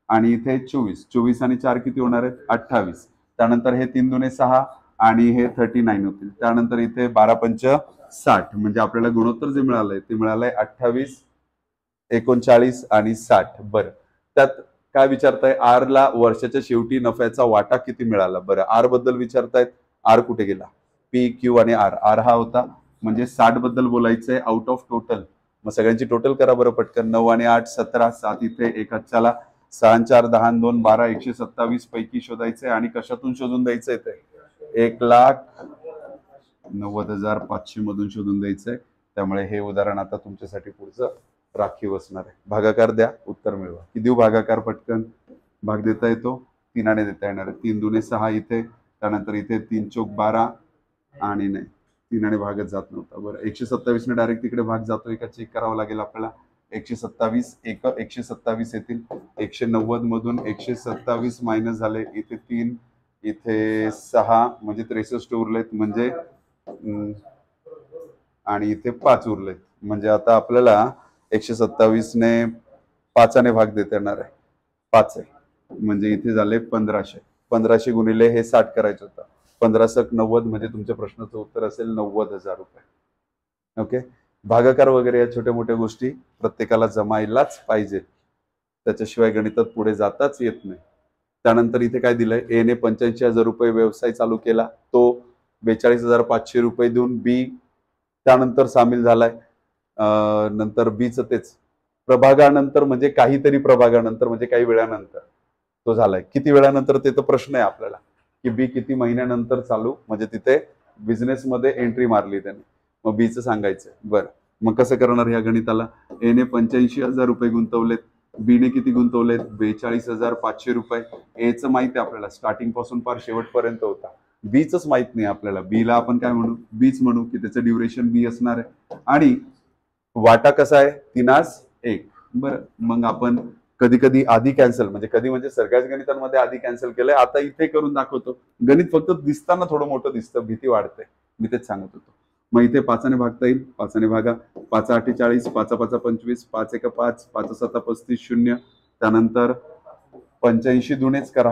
आणि इथे 24 आणि 4 किती होणार आहेत 28. त्यानंतर हे 3 दुने 6 आणि हे 39 होतील. त्यानंतर इथे 12 पंच 60 म्हणजे आपल्याला गुणोत्तर जे मिळालंय ते मिळालंय 28, 39 आणि 60. बरं, त्यात काय विचारताय आर ला वर्षाच्या शेवटी नफ्याचा वाटा किती मिळाला. बरं, आर बद्दल विचारतायत. आर कुठे गेला. पी क्यू आणि आर. आर हा होता म्हणजे 60 बद्दल बोलायचंय आउट ऑफ टोटल. मग सगळ्यांची टोटल करा बरं पटकन. 9 आणि 8 17, 7 इथे एक हातच्याला, 6 4 10 2 12 127 पैकी शोधायचंय. आणि कशातून शोधून द्यायचंय ते 1,90,500 मधून शोधून द्यायचंय. त्यामुळे हे उदाहरण आता तुमच्यासाठी पुढचं राखीव असणार आहे. भागाकार द्या, उत्तर मिळवा. की देऊ भागाकार पटकन. भाग देता येतो, 3 देता येणार आहे. 3 दुने 6 इथे, त्यानंतर इथे 3 चोक 12 आणि नाही 3 भागच जात नव्हता. बरं, 127 ने डायरेक्ट तिकडे भाग जातोय का चेक करावं लागेल आपल्याला. 127 127 येतील. 190 मधून 127 मायनस झाले. इथे 3 इथे 6 म्हणजे 63 उरलेत. म्हणजे आणि इथे 5 उरलेत. म्हणजे आता आपल्याला 127 ने 5 भाग देता येणार आहे. 5 आहे म्हणजे इथे झाले 1500. 1500 गुणिले हे 60 करायचं होतं. 15,90 म्हणजे तुमच्या प्रश्नाचं उत्तर असेल 90,000 रुपये. ओके. भागाकार वगैरे या छोट्या मोठ्या गोष्टी प्रत्येकाला जमायलाच पाहिजे, त्याच्याशिवाय गणितात पुढे जाताच येत नाही. त्यानंतर इथे काय दिलंय, ए ने 85,000 रुपये व्यवसाय चालू केला, तो 42,500 रुपये देऊन बी त्यानंतर सामील झालाय. नंतर बीच तेच प्रभागानंतर म्हणजे काहीतरी प्रभागानंतर म्हणजे काही वेळानंतर तो झालाय. किती वेळानंतर ते तर प्रश्न आहे आपल्याला, की बी किती महिन्यानंतर चालू, म्हणजे तिथे बिझनेस मध्ये एंट्री मारली त्याने. मग बीचं सांगायचं. बरं, मग कसं करणार ह्या गणिताला. ए ने 85,000 रुपये गुंतवलेत, बी ने किती गुंतवलेत 42,500 रुपये. एच माहिती आहे आपल्याला, स्टार्टिंग पासून फार शेवटपर्यंत होता. बीच माहित नाही आपल्याला. बी ला आपण काय म्हणू, बीच म्हणू, की त्याचं ड्युरेशन बी असणार आहे. आणि वाटा कसा आहे 3:1. बरं, मग आपण कधी कधी आधी कॅन्सल, म्हणजे कधी म्हणजे सगळ्याच गणितांमध्ये आधी कॅन्सल केलंय, आता इथे करून दाखवतो. गणित फक्त दिसताना थोडं मोठं दिसतं, भीती वाढते, मी तेच सांगत होतो. मग इथे 5 भागता येईल. 5 भागा. 5 48, 5 5 25, 5 1 5, 5 7 35 0. त्यानंतर 85 दुनेच करा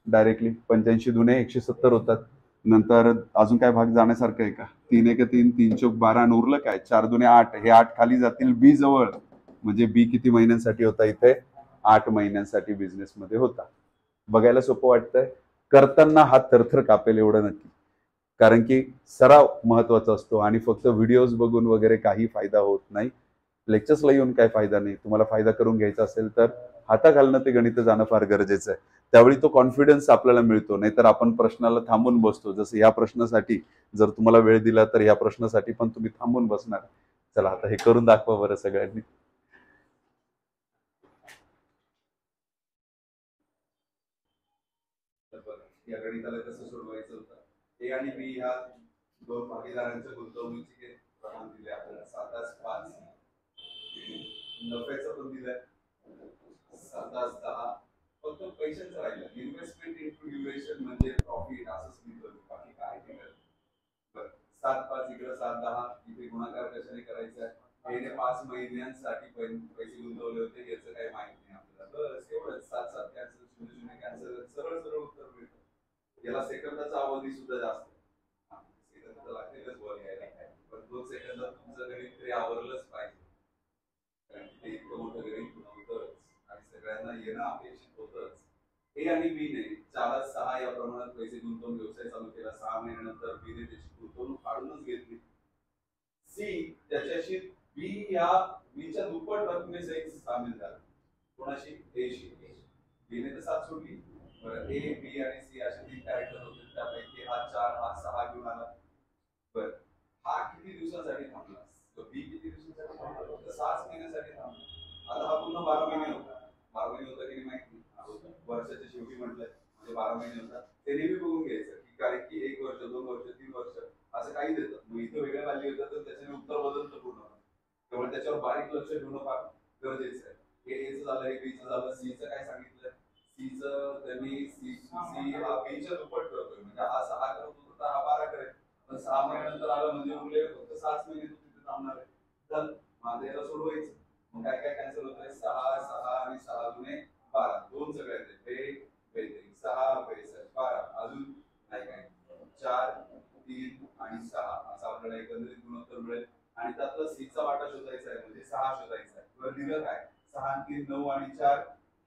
डायरेक्टली. 85 दुने 170 होतात. नंतर अजून काय भाग जाण्यासारखं आहे का. 3 1 3, 3 चोक 12 आणि उरलं काय 4 दुने 8. हे 8 खाली जातील बी जवळ. म्हणजे बी किती महिन्यांसाठी होता इथे 8 महिन्यांसाठी बिझनेस मध्ये होता. बघायला सोपं वाटतंय, करताना हात थरथर कापेल एवढं नक्की. कारण की सराव महत्वाचा असतो आणि फक्त व्हिडिओज बघून वगैरे काही फायदा होत नाही. लेक्चर्सला येऊन काय फायदा नाही. तुम्हाला फायदा करून घ्यायचा असेल तर हाताखालनं ते गणित जाणं फार गरजेचं आहे. त्यावेळी तो कॉन्फिडन्स आपल्याला मिळतो. नाहीतर आपण प्रश्नाला थांबून बसतो. जसं या प्रश्नासाठी जर तुम्हाला वेळ दिला तर या प्रश्नासाठी पण तुम्ही थांबून बसणार. चला आता हे करून दाखवा बरं सगळ्यांनी. या गणिताला कसं सोडवायचं होतं. ए आणि बी ह्या दोन भागीदारांच्या गुंतवणुकीचे प्रमाण दिले आपल्याला 7:5. नफ्याचं पण दिलंय 7:10. फक्त पैशाचं राहिलं. इन्व्हेस्टमेंट इंटू ड्युरेशन म्हणजे प्रॉफिट असंच लिहितो, बाकी काय केलं. बरं, 7:5 इकडे 7:10. इथे गुणाकार कशाने करायचा. हे 5 महिन्यांसाठी पैसे गुंतवले होते, याचं काही माहित नाही आपल्याला. बस एवढंच. 7 7 कॅन्सल, 0 0 कॅन्सल, सरळ सरळ उत्तर मिळतं. याला सेकंदाचा अवधी सुद्धा जास्त सेकंद लागतीलच वर यायला, पण 2 सेकंदात तुमचं गणित तरी आवरलंच पाहिजे. कारण ते इतकं मोठं गणित नव्हतंच आणि सगळ्यांना येणं अपेक्षित होतंच. ए आणि बी ने 4:6 या प्रमाणात पैसे गुंतवून व्यवसाय चालू केला. 6 महिन्यानंतर बी ने त्याची गुंतवणूक काढूनच घेतली. सी त्याच्याशी बी या बीच्या दुप्पट रकमेसहित सामील झाला. कोणाशी, एशी. बी ने तर 7 सोडली. बरं, ए बी आणि सी असे 3 कॅरेक्टर होते. त्यापैकी हा 4 हा 6 घेऊन आला. बरं, हा किती दिवसांसाठी थांबला. बी किती दिवसांसाठी थांबला, फक्त 6 महिन्यासाठी थांबला. आता हा पूर्ण 12 महिने होता. 12 महिने होता की माहित नाही. वर्षाच्या शेवटी म्हटलंय म्हणजे 12 महिने होता. ते नेहमी बघून घ्यायचं की कारण की 1 वर्ष 2 वर्ष 3 वर्ष असं काही देतात. मग इथं वेगळ्या व्हॅल्यू येतात तर त्याच्याने उत्तर बदलतं पूर्ण. त्यामुळे त्याच्यावर बारीक लक्ष ठेवणं फार गरजेचं आहे. हे एचं झालं, हे बीचं झालं. सीचं काय सांगितलं. सीचं त्यांनी सी हा बीच्या दुप्पट करतोय, म्हणजे हा 6 करत होता तर हा 12 करेल. पण 6 महिन्यानंतर आलं म्हणजे उरले फक्त 6 महिने तू तिथे थांबणार आहे. चल माझं याला सोडवायचं. मग काय काय कॅन्सल होतंय. 6 6 आणि 6 दुने 12. 2 सगळ्या सीचा वाटा शोधायचा आहे म्हणजे 6 शोधायचा आहे. तुला दिलं काय 6 3 9 आणि 4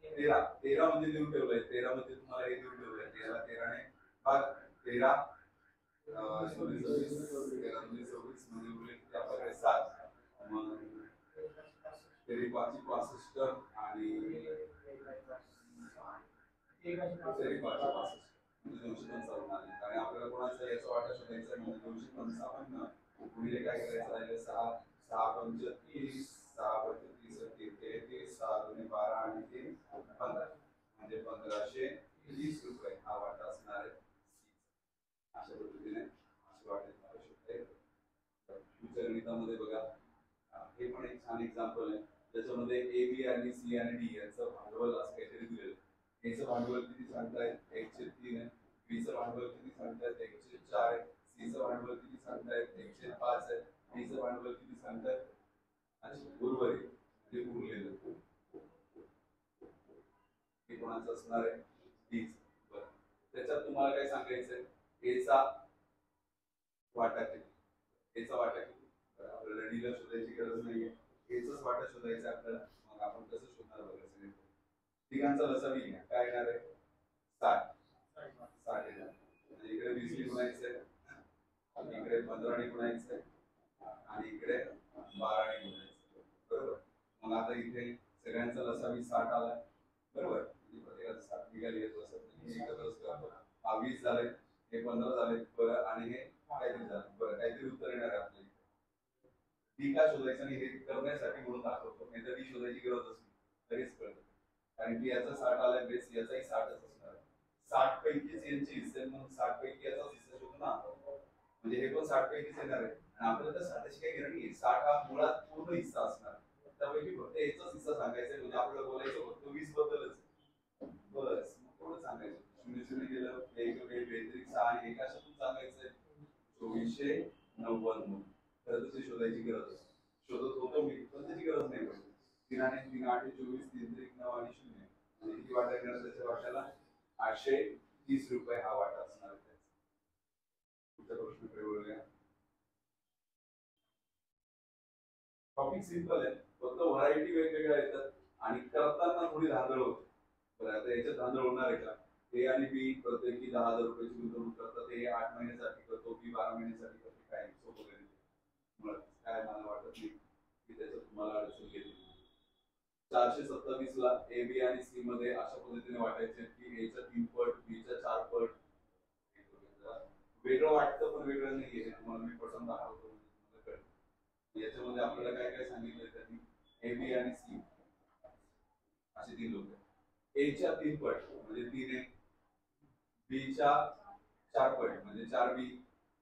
13. 13 म्हणजे लिहून ठेवलंय. 13 म्हणजे तुम्हाला हे लिहून ठेवलंय. 13 13 ने भाग 13 26 13 म्हणजे 26 म्हणजे उरले किती आपल्याकडे 7. मग 13 5 65 आणि 13 5 65 म्हणजे 255 आले. आणि आपल्याला कोणाचा याचा वाटा शोधायचा म्हणजे 255 गुणिले काय करायचं राहिलं 6 6 पंच 30 6 पंच 30 33 6 दुणे 12 आणि 3 15 म्हणजे 1530 रुपये हा वाटा असणार आहे. अशा पद्धतीने असे वाटे तुम्हाला शोधता येतात. तुमच्या गणितामध्ये बघा हे पण एक छान एक्झाम्पल आहे. त्याच्यामध्ये ए बी आणि सी आणि डी यांचं भांडवल असं काहीतरी दिलेलं आहे. एचं भांडवल किती सांगतायत 1/3 आहे. बीचं भांडवल किती सांगतायत 1/4 आहे. सीचं भांडवल किती सांगतायत 1/5 आहे. डीचं भांडवल किती सांगतायत उर्वरित म्हणजे उरलेलं हे कोणाचं असणार आहे डीच. बरं त्याच्यात तुम्हाला काय सांगायचंय एचा वाटा किती एचा वाटा किती आपल्याला डीला शोधायची गरज नाहीये एचाच वाटा शोधायचा आपल्याला. मग आपण कसं शोधणार बघा सगळे तिघांचा लसावी घ्या काय येणार आहे 60 येणार. इकडे 20 ने गुणायचंय इकडे 15 ने गुणायचंय आणि इकडे 12 ने गुणायचंय. बरोबर. मग आता इथे सगळ्यांचा लसावी 60 आला बरोबर. प्रत्येकाचा 60 निघाली येतो असं एकत्रच करतो. हा 20 झाले हे 15 झाले बरं आणि हे काहीतरी झालं बरं काहीतरी उत्तर येणार आहे आपल्याला. डी का शोधायचं आणि हे करण्यासाठी म्हणून दाखवतो नाही तर डी शोधायची गरजच नाही लगेच कळतं. कारण की याचा 60 आलाय बेस याचाही 60च असणार आहे. 60 पैकीच यांची हिस्से म्हणून 60 पैकी याचाच हिस्सा शोधू ना म्हणजे हे पण 60 पैकीच येणार आहे. आणि आपल्याला तर 60ची काही गरज नाही. 60 हा मुळात पूर्ण हिस्सा असणार त्यापैकी फक्त याचाच हिस्सा सांगायचा म्हणजे आपल्याला बोलायचं फक्त 20 बद्दलच बस थोडं सांगायचं 0 0 गेलं बेत्रिक 6 आणि एकाशातून सांगायचंय 2490 म्हणून. तर ते शोधायची गरज शोधत होतो मी पण त्याची गरज नाही पडली. 3 आणि 3 8 24 3 3 9 आणि 0 म्हणजे किती वाटा येणार त्याच्या वाट्याला 830 रुपये हा वाटा असणार आहे त्याचा. पुढचा प्रश्न वळूया. टॉपिक सिंपल आहे फक्त व्हरायटी वेगवेगळ्या येतात आणि करताना थोडी धांदळ होते. बरं आता याच्यात धांदळ होणार आहे का ए आणि बी प्रत्येकी 10,000 रुपयाची गुंतवणूक करतात. ए 8 महिन्यासाठी करतो बी 12 महिन्यासाठी करतो काय सोपं गणित काय मला वाटत नाही की त्याच्यात तुम्हाला अडचण येईल. 427 ला ए बी आणि सी मध्ये अशा पद्धतीने वाटायचे की एच्या 3 पट बीच्या 4 पट. वेगळं वाटतं पण वेगळं नाहीये हे तुम्हाला मी पटवून दाखवतो म्हणजे तुम्हाला कळेल. याच्यामध्ये आपल्याला काय काय सांगितलं त्यांनी ए बी आणि सी असे 3 लोक एच्या 3 पट म्हणजे 3 ए बीच्या 4 पट म्हणजे 4 बी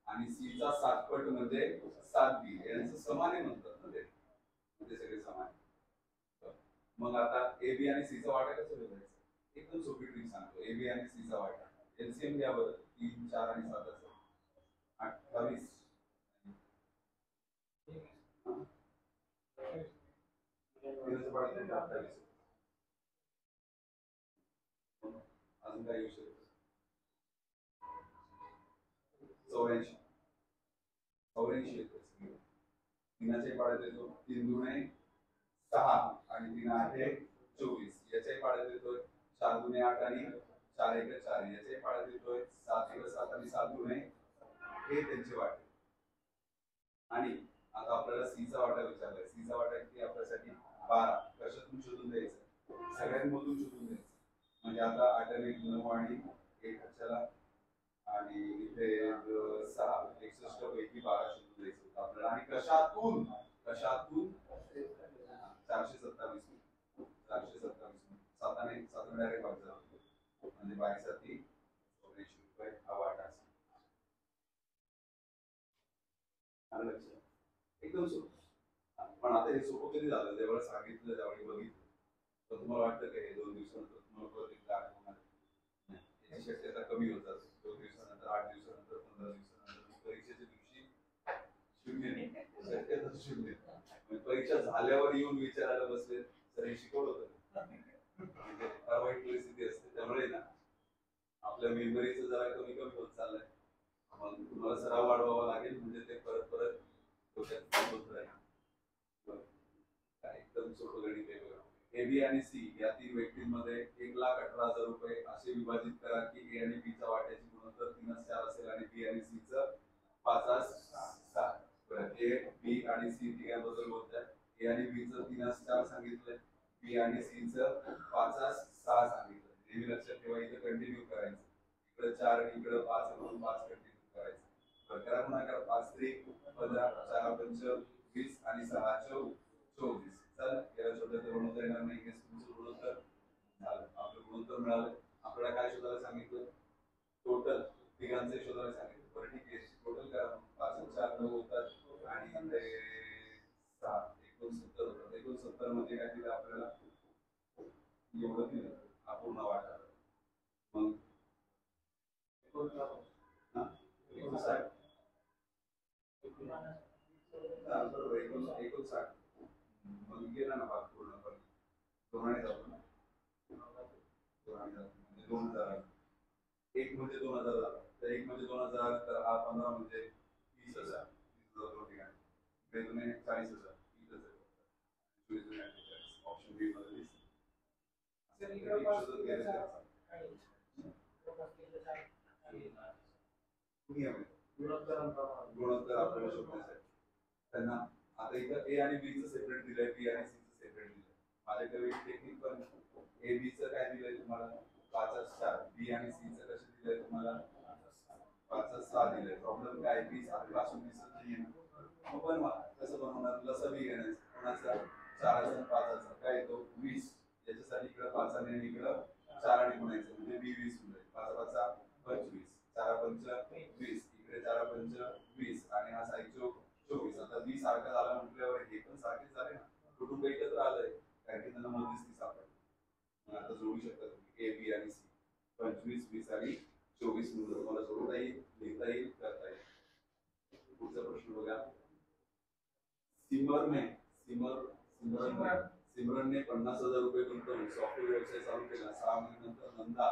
आणि सीचा 7 पट म्हणजे 7 बी यांचं समान आहे म्हणतात ना ते म्हणजे सगळे समान. मग आता ए बी आणि सीचा वाटा कसं शोधायचा एकदम सोपी ट्रिक सांगतो. ए बी आणि सीचा वाटा एलसीएम घ्या बरं 3 4 आणि 7 28 अजून काय येऊ शकतं 84 84 येतं. तीनाचे पाड्यात येतो 3 दुणे 6 आणि 3 8 24 याच्याही पाड्यात येतोय 4 दुणे 8 आणि 4 1 4 याच्याही पाड्यात येतोय 7 1 7 आणि 7 दुणे हे त्यांचे वाटे. आणि आता आपल्याला सीचा वाटा विचारलाय सीचा वाटा किती आपल्यासाठी 12 कशातून शोधून द्यायचं सगळ्यांमधून शोधून द्यायचं म्हणजे आता 8 आणि 9 आणि 1 अक्षरा आणि इथे 6 61 पैकी 12 शोधून द्यायचं होतं आपल्याला. आणि कशातून कशातून 427 7 डायरेक्ट वाटतं म्हणजे 22 साठी 84 रुपये हा वाटा असेल. एकदम सोपं. पण आता हे सोपं कधी झालं जेव्हा सांगितलं त्यावेळी बघितलं तर तुम्हाला वाटतं का हे 2 दिवसानंतर तुम्हाला परत एकदा आठवणार याची शक्यता कमी होत जाते. 2 दिवसानंतर 8 दिवसानंतर 15 दिवसानंतर परीक्षेच्या दिवशी 0 शक्यता 0. परीक्षा झाल्यावर येऊन विचारायला बसले तर हे शिकवलं होतं म्हणजे फार वाईट परिस्थिती असते. त्यामुळे ना आपल्या मेमरीचं जरा कमी कमी होत चाललंय. मग तुम्हाला सराव वाढवावा लागेल म्हणजे ते परत परत डोक्यात होत राहील. ए बी आणि सी या तीन व्यक्तींमध्ये 1,18,000 रुपये असे विभाजित करा की ए आणि बी च्या वाट्याची गुणोत्तर 3:4 असेल आणि बी आणि सी चं 5:6. ए बी आणि सी तिघांबद्दल बोलतात. ए आणि बी चं 3:4 सांगितलंय, बी आणि सी चं 5:6 सांगितलं. नेहमी लक्षात ठेवा, इथं कंटिन्यू करायचं. इकडे 4 आणि इकडे 5 म्हणून 5 कंटिन्यू करायचं. करा गुणाकार 5 3 15 4 5 20 आणि 6 24. चला याला शोधायचं गुणोत्तर येणार नाही. तुमचं गुणोत्तर झालं. आपलं गुणोत्तर मिळालं. आपल्याला काय शोधायला सांगितलं? टोटल तिघांचे शोधायला सांगितलं. बरं ठीक आहे, टोटल करा. 5 4 9 होतात आणि ते 6 69 होतात. 69 मध्ये काय दिलं आपल्याला? एवढं दिलं अपूर्ण वाटा. मग 59 मग गेला ना भाग पूर्णपणे. दोन जातो ना, 2000. एक म्हणजे 2000 झाला, तर एक म्हणजे 2000, तर हा 15 म्हणजे 30,000. 30,000 तुम्ही 40,000 ऑप्शन बी मध्ये दिसत. गुणोत्तर आपल्याला शोधायचं. त्यांना आता इथं ए आणि बी चं सेपरेट दिलंय, बी आणि सी चं सेपरेट दिलंय. माझ्याकडे टेक्निक पण ए बी चं काय दिलंय तुम्हाला? 5:4. बी आणि सी चं कसं दिलंय तुम्हाला? 5:6 दिलंय. प्रॉब्लेम काय? बी सारखं असून दिसत नाहीये. मग बनवा. कसं बनवणार? लसावी घेण्याचं. कोणाचा? 4 आणि 5 काय येतो? 20. याच्यासाठी इकडं 5 आणि इकडं 4 आणि गुणायचं म्हणजे बी 20 होईल. 5 5 25, 4 5 20, इकडे 4 5 20 आणि हा साईड 24. आता बी सारखा झाला म्हटल्यावर हे पण सारखेच झाले ना, कुटुंब एकत्र आलंय, कारण की त्यांना मध्यस्थी सापडली. मग आता जोडू शकता तुम्ही ए बी आणि सी. 25 20 आणि 24 म्हणून तुम्हाला जोडता येईल, लिहिता येईल, करता येईल. पुढचा प्रश्न बघा. सिमरनने 50,000 रुपये गुंतवून सॉफ्टवेअर व्यवसाय चालू केला. 6 महिन्यानंतर नंदा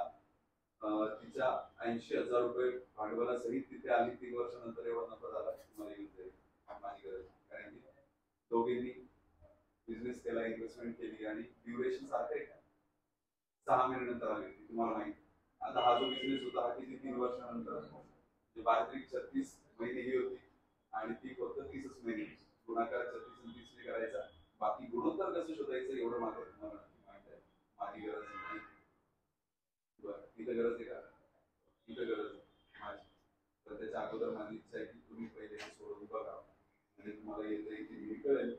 तिच्या 80,000 रुपये भांडवलासहित तिथे आली. 3 वर्षानंतर एवढा नफा झाला. तुम्हाला येईल जाईल माझी गरज, कारण की दोघींनी बिझनेस केला, इन्व्हेस्टमेंट केली आणि ड्युरेशन सारखं आहे. 6 महिन्यानंतर आली होती, तुम्हाला माहिती. आता हा जो बिझनेस होता हा किती 3 वर्षानंतर, म्हणजे 36 महिने ही होती आणि ती फक्त 30 महिने. गुणाकार 36 आणि 30 करायचा. बाकी गुणोत्तर कसं शोधायचं एवढं मात्र तुम्हाला माहित आहे. माझी गरज नाही. बरं, तिथं गरज आहे का? तिथं गरज आहे माझी. तर त्याच्या अगोदर माझी इच्छा आहे की तुम्ही पहिले सोडून बघा, म्हणजे तुम्हाला येतं की कळेल.